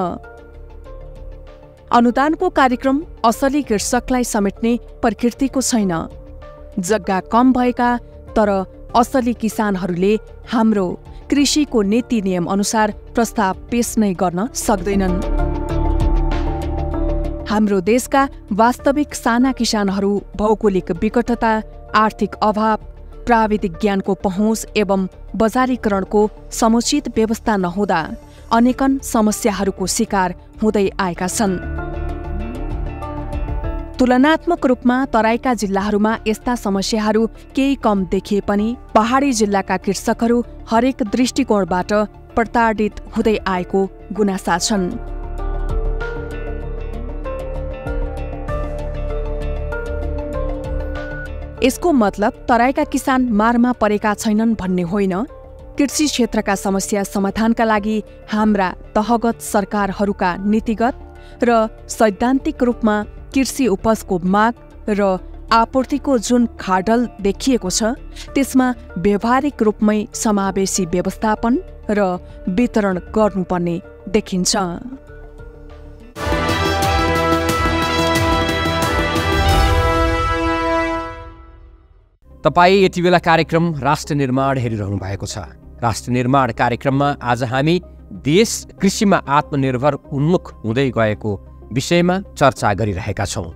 अनुदानको कार्यक्रम असली कृषकलाई समेट्ने प्रकृतिको छैन। जग्गा कम भएका तर असली किसानहरूले हाम्रो कृषिको नीति नियम अनुसार प्रस्ताव पेश नै गर्न सक्दैनन्। हाम्रो देशका वास्तविक साना किसानहरू भौगोलिक विकटता, आर्थिक अभाव, प्राविधिक ज्ञानको पहुँच एवं बजारीकरणको समुचित व्यवस्था नहुँदा अनेकन समस्याहरूको शिकार हुँदै आएका छन्। तुलनात्मक रूपमा तराईका जिल्लाहरूमा यस्ता समस्याहरू केही कम देखिए पनि पहाडी जिल्लाका कृषकहरू हरेक दृष्टिकोणबाट प्रताडित हुँदै आएको गुनासा छन्। यसको मतलब तराईका किसान मारमा परेका छैनन् भन्ने होइन। कृषि क्षेत्रका समस्या समाधानका लागि हाम्रा तहगत सरकारहरूका नीतिगत र सैद्धान्तिक रूपमा कृषि उपजको माग र आपूर्तिको जुन खाडल देखिएको छ त्यसमा व्यावहारिक रूपमै समावेशी व्यवस्थापन र वितरण गर्नुपर्ने देखिन्छ। तपाईँ यति बेला कार्यक्रम राष्ट्र निर्माण हेरिरहनु भएको छ। राष्ट्र निर्माण कार्यक्रममा आज हामी देश कृषिमा आत्मनिर्भर उन्मुख हुँदै गएको विषयमा चर्चा गरिरहेका छौँ।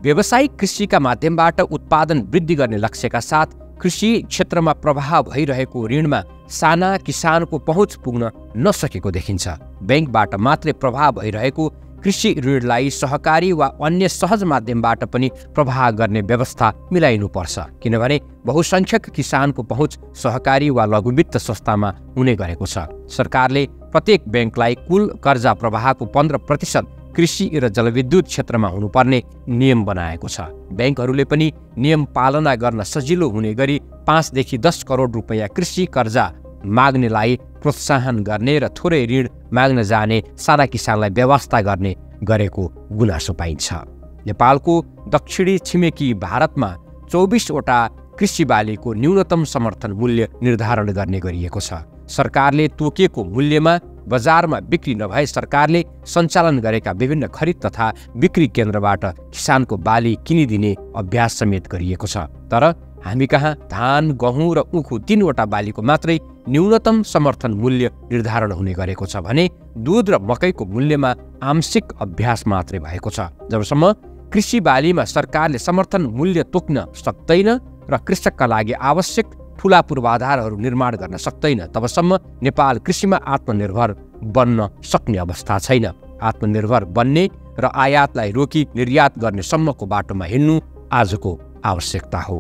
व्यावसायिक कृषिका माध्यमबाट उत्पादन वृद्धि गर्ने लक्ष्यका साथ कृषि क्षेत्रमा प्रवाह भइरहेको ऋणमा साना किसानको पहुँच पुग्न नसकेको देखिन्छ। बैंकबाट मात्रै प्रवाह भइरहेको कृषि ऋणलाई सहकारी वा अन्य सहज माध्यमबाट पनि प्रवाह गर्ने व्यवस्था मिलाइनुपर्छ, किनभने बहुसंख्यक किसानको पहुँच सहकारी वा लघुवित्त संस्थामा हुने गरेको छ। सरकारले प्रत्येक बैंकलाई कुल कर्जा प्रवाहको 15% कृषि र जलविद्युत क्षेत्रमा हुनुपर्ने नियम बनाएको छ। बैंकहरूले पनि नियम पालना गर्न सजिलो हुने गरी 5 देखि 10 करोड रुपैयाँ कृषि कर्जा माग्नेलाई प्रोत्साहन गर्ने र थोरै ऋण माग्न जाने साना किसानलाई व्यवस्था गर्ने गरेको गुनासो पाइन्छ। नेपालको दक्षिणी छिमेकी भारतमा 24 वटा कृषि बालीको न्यूनतम समर्थन मूल्य निर्धारण गर्ने गरिएको छ। सरकारले तोकेको मूल्यमा बजारमा बिक्री नभए सरकारले सञ्चालन गरेका विभिन्न खरिद तथा बिक्री केन्द्रबाट किसानको बाली किनिदिने अभ्यास समेत गरिएको छ। तर हामी कहाँ धान, गहुँ र उखु 3 वटा बालीको मात्रै न्यूनतम समर्थन मूल्य निर्धारण हुने गरेको छ भने दूध र मकैको मूल्यमा आंशिक अभ्यास मात्रै भएको छ। जबसम्म कृषि बालीमा सरकारले समर्थन मूल्य तोक्न सक्दैन र कृषकका लागि आवश्यक ठूला पूर्वाधारहरू निर्माण गर्न सक्दैन, तबसम्म नेपाल कृषिमा आत्मनिर्भर बन्न सक्ने अवस्था छैन। आत्मनिर्भर बन्ने र आयातलाई रोकी निर्यात गर्ने सम्मको बाटोमा हिँड्नु आजको आवश्यकता हो।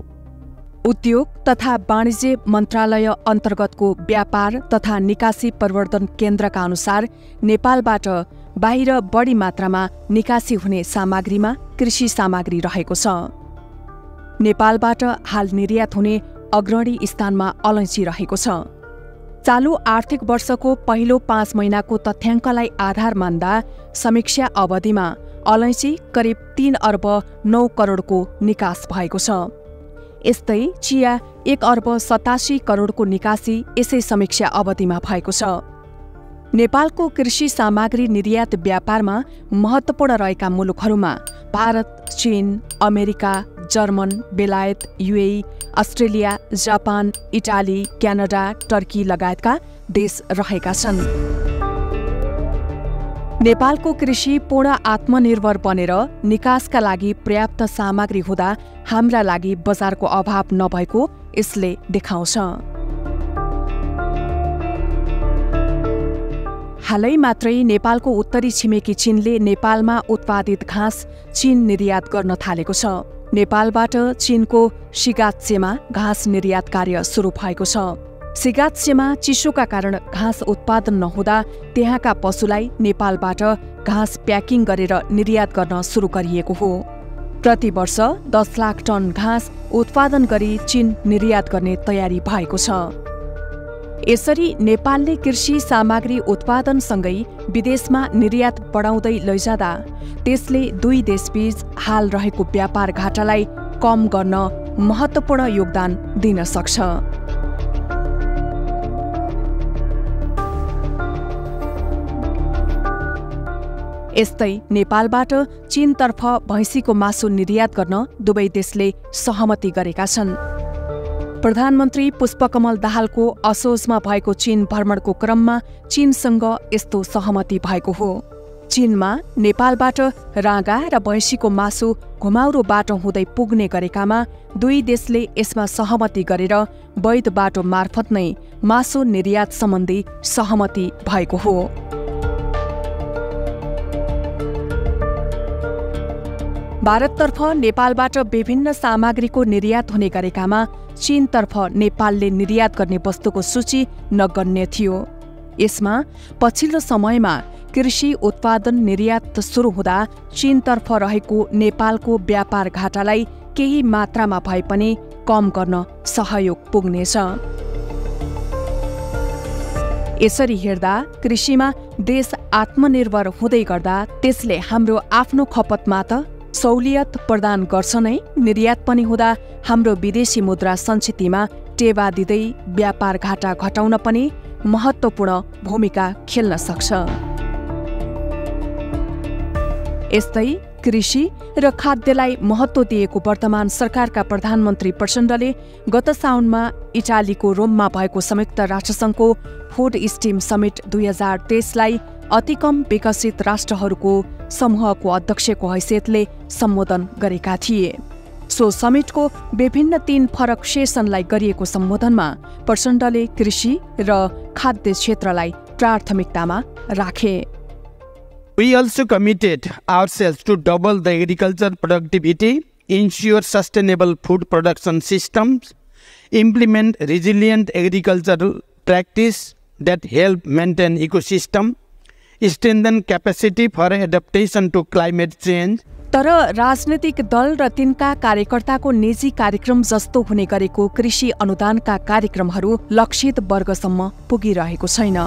उद्योग तथा वाणिज्य मन्त्रालय अन्तर्गतको व्यापार तथा निकासी प्रवर्धन केन्द्रका अनुसार नेपालबाट बाहिर बढी मात्रामा निकासी हुने सामग्रीमा कृषि सामग्री रहेको छ। नेपालबाट हाल निर्यात हुने अग्रणी स्थानमा अलैँची रहेको छ। चालू आर्थिक वर्षको पहिलो 5 महिनाको तथ्याङ्कलाई आधार मान्दा समीक्षा अवधिमा अलैँची करिब 3 अर्ब 9 करोडको निकास भएको छ। यस्तै चिया 1 अर्ब 87 करोडको निकासी यसै समीक्षा अवधिमा भएको छ। नेपालको कृषि सामग्री निर्यात व्यापारमा महत्त्वपूर्ण रहेका मुलुकहरूमा भारत, चीन, अमेरिका, जर्मन, बेलायत, UAE, Australia, Japan, Italy, Canada, Turkey लगायतका देश रहेका छन्। नेपालको कृषि पूर्ण आत्मनिर्भर बनेर निकासका लागि पर्याप्त सामग्री हुँदा हाम्रा लागि बजारको अभाव नभएको यसले देखाउँछ। हालै मात्रै नेपालको उत्तरी छिमेकी चीनले नेपालमा उत्पादित घाँस चीन निर्यात गर्न थालेको छ। नेपालबाट चीनको सिगात्सेमा घाँस निर्यात कार्य सुरु भएको छ। सिगात्सेमा चिसोका कारण घाँस उत्पादन नहुँदा त्यहाँका पशुलाई नेपालबाट घाँस प्याकिङ गरेर निर्यात गर्न सुरु गरिएको हो। प्रति वर्ष 10 लाख टन घाँस उत्पादन गरी चीन निर्यात गर्ने तयारी भएको छ। यसरी नेपालले कृषि सामग्री उत्पादनसँगै विदेशमा निर्यात बढाउँदै लैजाँदा त्यसले दुई देशबीच हाल रहेको व्यापार घाटालाई कम गर्न महत्त्वपूर्ण योगदान दिन सक्छ। यस्तै नेपालबाट चीनतर्फ भैँसीको मासु निर्यात गर्न दुवै देशले सहमति गरेका छन्। प्रधानमन्त्री पुष्पकमल दाहालको असोजमा भएको चीन भ्रमणको क्रममा चीनसँग यस्तो सहमति भएको हो। चीनमा नेपालबाट राँगा र भैँसीको मासु घुमाउरो बाटो हुँदै पुग्ने गरेकामा दुई देशले यसमा सहमति गरेर वैध बाटो मार्फत नै मासु निर्यात सम्बन्धी सहमति भएको हो। भारततर्फ नेपालबाट विभिन्न सामग्रीको निर्यात हुने गरेकामा चीनतर्फ नेपालले निर्यात गर्ने वस्तुको सूची नगण्य थियो। यसमा पछिल्लो समयमा कृषि उत्पादन निर्यात सुरु हुँदा चीनतर्फ रहेको नेपालको व्यापार घाटालाई केही मात्रामा भए पनि कम गर्न सहयोग पुग्नेछ। यसरी हेर्दा कृषिमा देश आत्मनिर्भर हुँदै गर्दा त्यसले हाम्रो आफ्नो खपतमा त सहुलियत प्रदान गर्छ नै, निर्यात पनि हुँदा हाम्रो विदेशी मुद्रा सञ्चितमा टेवा दिँदै व्यापार घाटा घटाउन पनि महत्त्वपूर्ण भूमिका खेल्न सक्छ। यस्तै कृषि र खाद्यलाई महत्त्व दिएको वर्तमान सरकारका प्रधानमन्त्री प्रचण्डले गत साउनमा इटालीको रोममा भएको संयुक्त राष्ट्रसङ्घको फुड स्टिम समिट 2023लाई अति कम विकसित राष्ट्रहरूको समूहको अध्यक्षको हैसियतले सम्बोधन गरेका थिए। सो समिटको विभिन्न 3 फरक सेसनलाई गरिएको सम्बोधनमा प्रचण्डले कृषि र खाद्य क्षेत्रलाई प्राथमिकतामा राखे। We also committed ourselves to double the agriculture productivity, ensure sustainable food production systems, implement resilient agricultural practice that help maintain ecosystem, strengthen capacity for adaptation to climate change. तर राजनीतिक दल र तिनका कार्यकर्ताको निजी कार्यक्रम जस्तो हुने गरेको कृषि अनुदानका कार्यक्रमहरू लक्षित वर्गसम्म पुगिरहेको छैन।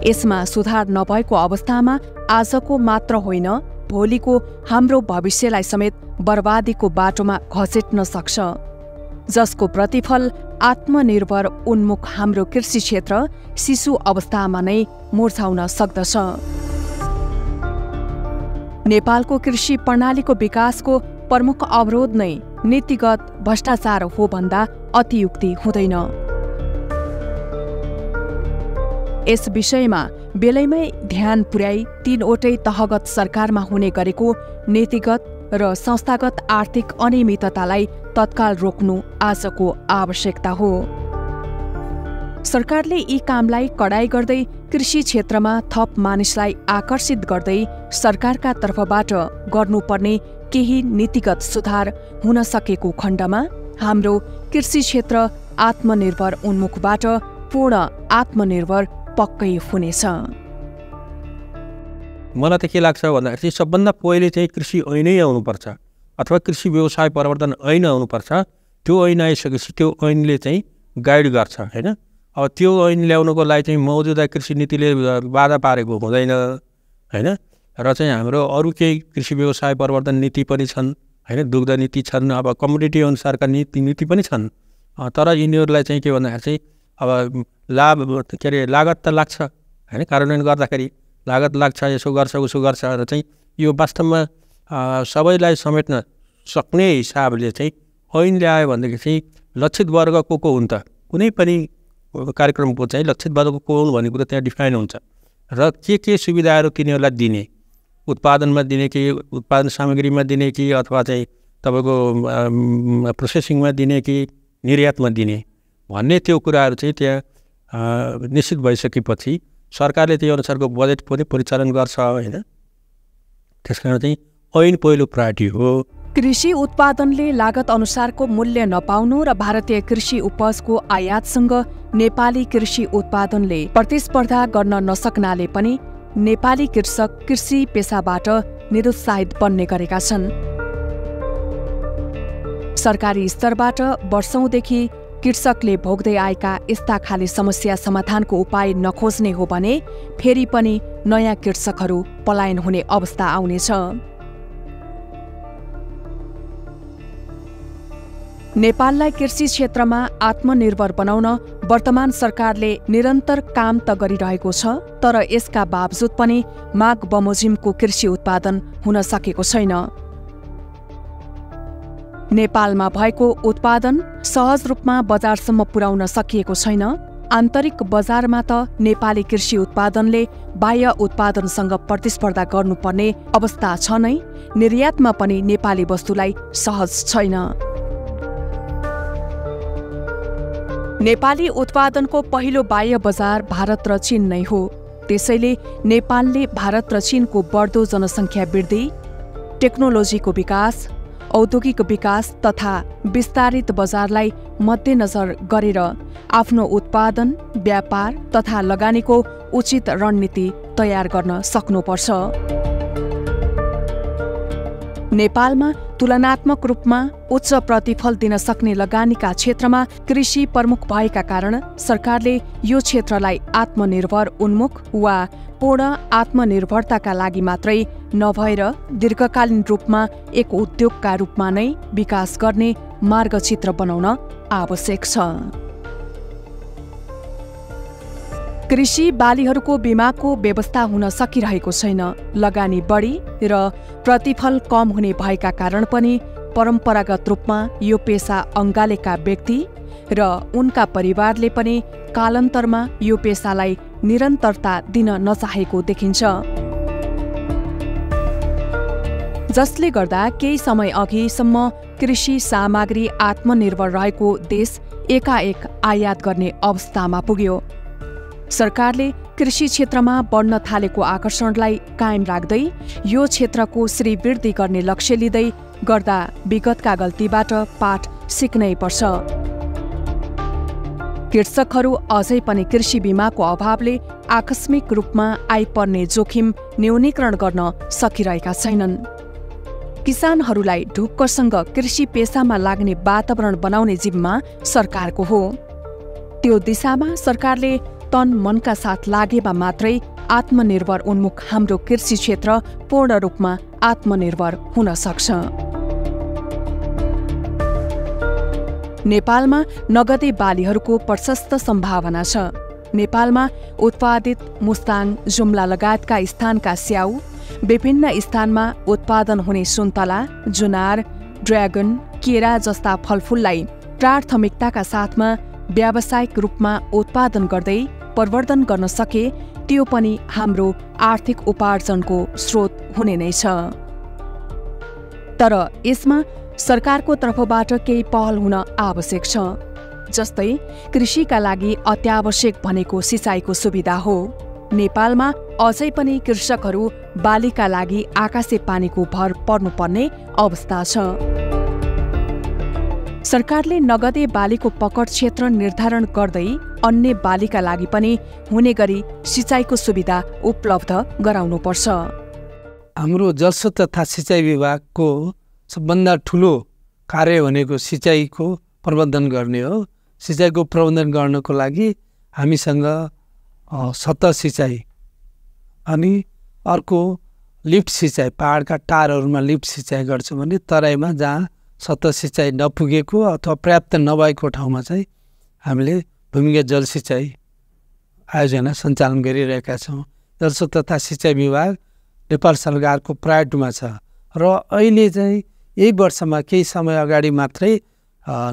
यसमा सुधार नभएको अवस्थामा आजको मात्र होइन, भोलिको हाम्रो भविष्यलाई समेत बर्बादीको बाटोमा घसेट्न सक्छ, जसको प्रतिफल आत्मनिर्भर उन्मुख हाम्रो कृषि क्षेत्र शिशु अवस्थामा नै मुर्छाउन सक्दछ। नेपालको कृषि प्रणालीको विकासको प्रमुख अवरोध नै नीतिगत भ्रष्टाचार हो भन्दा अतियुक्ति हुँदैन। यस विषयमा बेलैमै ध्यान पुर्याई 3वटै तहगत सरकारमा हुने गरेको नीतिगत र संस्थागत आर्थिक अनियमिततालाई तत्काल रोक्नु आजको आवश्यकता हो। सरकारले यी कामलाई कडाई गर्दै कृषि क्षेत्रमा थप मानिसलाई आकर्षित गर्दै सरकारका तर्फबाट गर्नुपर्ने केही नीतिगत सुधार हुन सकेको खण्डमा हाम्रो कृषि क्षेत्र आत्मनिर्भर उन्मुखबाट पूर्ण आत्मनिर्भर पक्कै हुनेछ। मलाई त के लाग्छ भन्दाखेरि सबभन्दा पहिले चाहिँ कृषि ऐनै आउनुपर्छ अथवा कृषि व्यवसाय प्रवर्धन ऐन आउनुपर्छ। त्यो ऐन आइसकेपछि त्यो ऐनले चाहिँ गाइड गर्छ हैन। अब त्यो ऐन ल्याउनको लागि चाहिँ मौजूदा कृषि नीतिले बाधा पारेको हुँदैन हैन। र चाहिँ हाम्रो अरू केही कृषि व्यवसाय प्रवर्धन नीति पनि छन् हैन, दुग्ध नीति छन्, अब कमोडिटी अनुसारका नीति पनि छन्। तर यिनीहरूलाई चाहिँ के भन्दाखेरि चाहिँ अब लागत त लाग्छ हैन, कार्यान्वयन गर्दाखेरि लागत लाग्छ, यसो गर्छ उसो गर्छ र चाहिँ यो वास्तवमा सबैलाई समेट्न सक्ने हिसाबले चाहिँ ऐन ल्यायो भनेदेखि चाहिँ लक्षित वर्ग को हुन् त, कुनै पनि कार्यक्रमको चाहिँ लक्षित वर्ग को हुन् भन्ने कुरा त्यहाँ डिफाइन हुन्छ र के सुविधाहरू तिनीहरूलाई दिने, उत्पादनमा दिने कि उत्पादन सामग्रीमा दिने कि अथवा चाहिँ तपाईँको प्रोसेसिङमा दिने कि निर्यातमा दिने भन्ने त्यो कुराहरू चाहिँ त्यहाँ निश्चित भइसकेपछि सरकारले त्यही अनुसारको बजेट पनि परिचालन गर्छ हैन। त्यसकारण चाहिँ ऐन पहिलो प्रायोरिटी हो। कृषि उत्पादनले लागत अनुसारको मूल्य नपाउनु र भारतीय कृषि उपजको आयातसँग नेपाली कृषि उत्पादनले प्रतिस्पर्धा गर्न नसक्नाले पनि नेपाली कृषक कृषि पेसाबाट निरुत्साहित बन्ने गरेका छन्। सरकारी स्तरबाट वर्षौंदेखि कृषकले भोग्दै आएका यस्ता खाली समस्या समाधानको उपाय नखोज्ने हो भने फेरि पनि नयाँ कृषकहरू पलायन हुने अवस्था आउनेछ। नेपाललाई कृषि क्षेत्रमा आत्मनिर्भर बनाउन वर्तमान सरकारले निरन्तर काम त गरिरहेको छ, तर यसका बावजुद पनि माग बमोजिमको कृषि उत्पादन हुन सकेको छैन। नेपालमा भएको उत्पादन सहज रूपमा बजारसम्म पुर्याउन सकिएको छैन। आन्तरिक बजारमा त नेपाली कृषि उत्पादनले बाह्य उत्पादनसँग प्रतिस्पर्धा गर्नुपर्ने अवस्था छ नै, निर्यातमा पनि नेपाली वस्तुलाई सहज छैन। नेपाली उत्पादनको पहिलो बाह्य बजार भारत र चीन नै हो। त्यसैले नेपालले भारत र चीनको बढ्दो जनसङ्ख्या वृद्धि, टेक्नोलोजीको विकास, औद्योगिक विकास तथा विस्तारित बजारलाई मध्यनजर गरेर आफ्नो उत्पादन, व्यापार तथा लगानीको उचित रणनीति तयार गर्न सक्नुपर्छ। नेपालमा तुलनात्मक रूपमा उच्च प्रतिफल दिन सक्ने लगानीका क्षेत्रमा कृषि प्रमुख भएका कारण सरकारले यो क्षेत्रलाई आत्मनिर्भर उन्मुख वा पूर्ण आत्मनिर्भरताका लागि मात्रै नभएर दीर्घकालीन रूपमा एक उद्योगका रूपमा नै विकास गर्ने मार्गचित्र बनाउन आवश्यक छ। कृषि बालीहरूको बीमाको व्यवस्था हुन सकिरहेको छैन। लगानी बढी र प्रतिफल कम हुने भएका कारण पनि परम्परागत रूपमा यो पेसा अँगालेका व्यक्ति र उनका परिवारले पनि कालान्तरमा यो पेसालाई निरन्तरता दिन नचाहेको देखिन्छ। जसले गर्दा केही समय अघिसम्म कृषि सामग्री आत्मनिर्भर रहेको देश एकाएक आयात गर्ने अवस्थामा पुग्यो। सरकारले कृषि क्षेत्रमा बढ्न थालेको आकर्षणलाई कायम राख्दै यो क्षेत्रको श्रीवृद्धि गर्ने लक्ष्य लिँदै गर्दा विगतका गल्तीबाट पाठ सिक्नै पर्छ। कृषकहरू अझै पनि कृषि बीमाको अभावले आकस्मिक रूपमा आइपर्ने जोखिम न्यूनीकरण गर्न सकिरहेका छैनन्। किसानहरूलाई ढुक्कसँग कृषि पेसामा लाग्ने वातावरण बनाउने जिम्मा सरकारको हो। त्यो दिशामा सरकारले तन मनका साथ लागेमा मात्रै आत्मनिर्भर उन्मुख हाम्रो कृषि क्षेत्र पूर्ण रूपमा आत्मनिर्भर हुन सक्छ। नेपालमा नगदे बालीहरूको प्रशस्त सम्भावना छ। नेपालमा उत्पादित मुस्ताङ, जुम्ला लगायतका स्थानका स्याउ, विभिन्न स्थानमा उत्पादन हुने सुन्तला, जुनार, ड्र्यागन, केरा जस्ता फलफूललाई प्राथमिकताका साथमा व्यावसायिक रूपमा उत्पादन गर्दै प्रवर्धन गर्न सके त्यो पनि हाम्रो आर्थिक उपार्जनको स्रोत हुने नै छ। तर यसमा सरकारको तर्फबाट केही पहल हुन आवश्यक छ। जस्तै कृषिका लागि अत्यावश्यक भनेको सिँचाइको सुविधा हो। नेपालमा अझै पनि कृषकहरू बालीका लागि आकाशे पानीको भर पर्नुपर्ने अवस्था छ। सरकारले नगदे बालीको पकड क्षेत्र निर्धारण गर्दै अन्य बालीका लागि पनि हुने गरी सिँचाइको सुविधा उपलब्ध गराउनुपर्छ। हाम्रो जलस्रोत तथा सिँचाइ विभागको सबभन्दा ठुलो कार्य भनेको सिँचाइको प्रबन्धन गर्ने हो। सिँचाइको प्रबन्धन गर्नको लागि हामीसँग सतह सिँचाइ अनि अर्को लिफ्ट सिँचाइ, पहाडका टारहरूमा लिफ्ट सिँचाइ गर्छौँ भने तराईमा जहाँ सतह सिँचाइ नपुगेको अथवा पर्याप्त नभएको ठाउँमा चाहिँ हामीले भूमिगत जल सिँचाइ आयोजना सञ्चालन गरिरहेका छौँ। जलस्रोत तथा सिँचाइ विभाग नेपाल सरकारको प्रायोरिटीमा छ र अहिले चाहिँ यही वर्षमा केही समय अगाडि मात्रै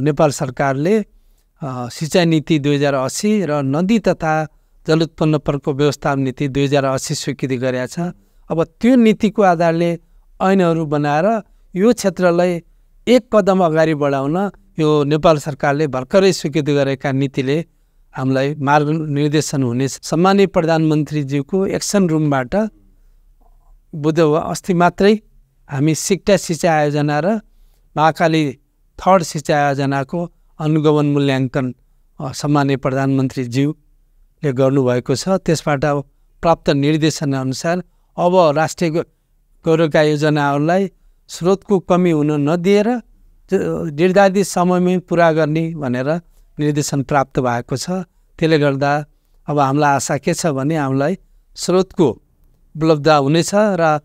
नेपाल सरकारले सिँचाइ नीति 2080 र नदी तथा जल उत्पन्न प्रकोप व्यवस्थापन नीति 2080 स्वीकृति गरेका छ। अब त्यो नीतिको आधारले ऐनहरू बनाएर यो क्षेत्रलाई एक कदम अगाडि बढाउन यो नेपाल सरकारले भर्खरै स्वीकृति गरेका नीतिले हामीलाई मार्गनिर्देशन हुने। सम्माननीय प्रधानमन्त्रीज्यूको एक्सन रुमबाट बुधबार अस्ति मात्रै हामी सिक्टा सिँचाइ आयोजना र महाकाली थर्ड सिँचाइ आयोजनाको अनुगमन मूल्याङ्कन सम्माननीय प्रधानमन्त्रीज्यूले गर्नुभएको छ। त्यसबाट प्राप्त निर्देशन अनुसार अब राष्ट्रिय गौरवका योजनाहरूलाई स्रोतको कमी हुन नदिएर निर्धारित समयमै पुरा गर्ने भनेर निर्देशन प्राप्त भएको छ। त्यसले गर्दा अब हामीलाई आशा के छ भने हामीलाई स्रोतको उपलब्ध हुनेछ र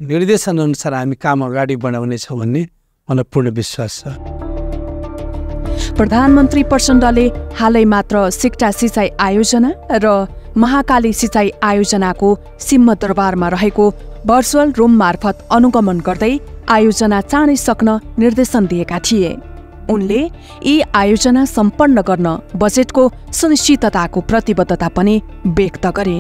निर्देशन अनुसार हामी काम अगाडि बढाउनेछौँ भन्ने मलाई पूर्ण विश्वास छ। प्रधानमन्त्री प्रचण्डले हालै मात्र सिक्टा सिँचाइ आयोजना र महाकाली सिँचाइ आयोजनाको सिंहदरबारमा रहेको भर्चुअल रुम मार्फत अनुगमन गर्दै आयोजना चाँडै सक्न निर्देशन दिएका थिए। उनले यी आयोजना सम्पन्न गर्न बजेटको सुनिश्चितताको प्रतिबद्धता पनि व्यक्त गरे।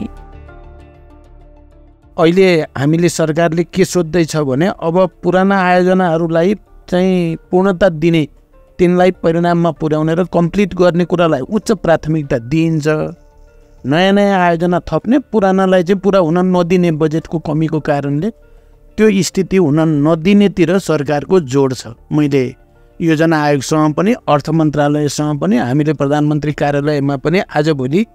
अहिले हामीले सरकारले के सोध्दैछ भने अब पुराना आयोजनाहरूलाई चाहिँ पूर्णता दिने, तिनलाई परिणाममा पुर्याउने र कम्प्लिट गर्ने कुरालाई उच्च प्राथमिकता दिइन्छ। नयाँ नयाँ आयोजना थप्ने, पुरानालाई चाहिँ पुरा हुन नदिने बजेटको कमीको कारणले त्यो स्थिति हुन नदिनेतिर सरकारको जोड छ। मैले योजना आयोगसँग पनि अर्थ मन्त्रालयसँग पनि हामीले प्रधानमन्त्री कार्यालयमा पनि आजभोलि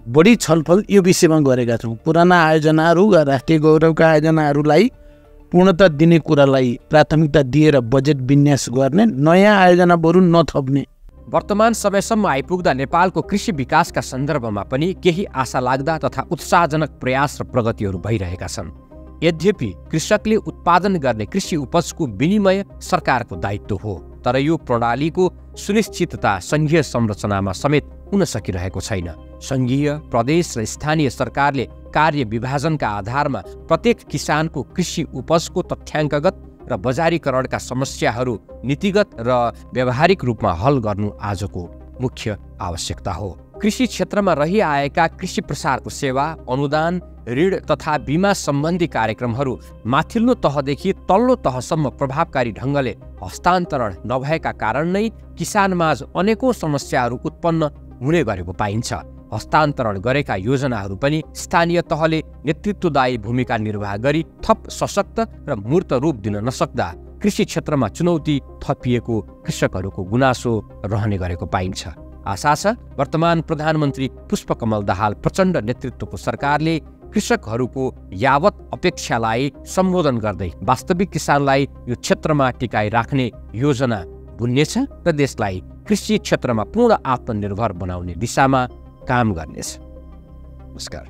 बढी छलफल यो विषयमा गरेका छौँ। पुराना आयोजनाहरू राष्ट्रिय गौरवका आयोजनाहरूलाई पूर्णता दिने कुरालाई प्राथमिकता दिएर बजेट विन्यास गर्ने, नयाँ आयोजना बरु नथप्ने। वर्तमान समयसम्म आइपुग्दा नेपालको कृषि विकासका सन्दर्भमा पनि केही आशा लाग्दा तथा उत्साहजनक प्रयास र प्रगतिहरू भइरहेका छन्। यद्यपि कृषकले उत्पादन गर्ने कृषि उपजको विनिमय सरकारको दायित्व हो, तर यो प्रणालीको सुनिश्चितता सङ्घीय संरचनामा समेत हुन सकिरहेको छैन। सङ्घीय, प्रदेश र स्थानीय सरकारले कार्य विभाजनका आधारमा प्रत्येक किसानको कृषि उपजको तथ्याङ्कगत र बजारीकरणका समस्याहरू नीतिगत र व्यावहारिक रूपमा हल गर्नु आजको मुख्य आवश्यकता हो। कृषि क्षेत्रमा रहिआएका कृषि प्रसारको सेवा, अनुदान, ऋण तथा बीमा सम्बन्धी कार्यक्रमहरू माथिल्लो तहदेखि तल्लो तहसम्म प्रभावकारी ढङ्गले हस्तान्तरण नभएका कारण नै किसानमाझ अनेकौं समस्याहरू उत्पन्न हुने गरेको पाइन्छ। हस्तान्तरण गरेका योजनाहरू पनि स्थानीय तहले नेतृत्वदायी भूमिका निर्वाह गरी थप सशक्त र मूर्त रूप दिन नसक्दा कृषि क्षेत्रमा चुनौती थपिएको कृषकहरूको गुनासो रहने गरेको पाइन्छ। आशा छ वर्तमान प्रधानमन्त्री पुष्पकमल दाहाल प्रचण्ड नेतृत्वको सरकारले कृषकहरूको यावत अपेक्षालाई सम्बोधन गर्दै वास्तविक किसानलाई यो क्षेत्रमा टिकाइ राख्ने योजना बुन्नेछ र देशलाई कृषि क्षेत्रमा पूर्ण आत्मनिर्भर बनाउने दिशामा काम गर्नेछ। नमस्कार।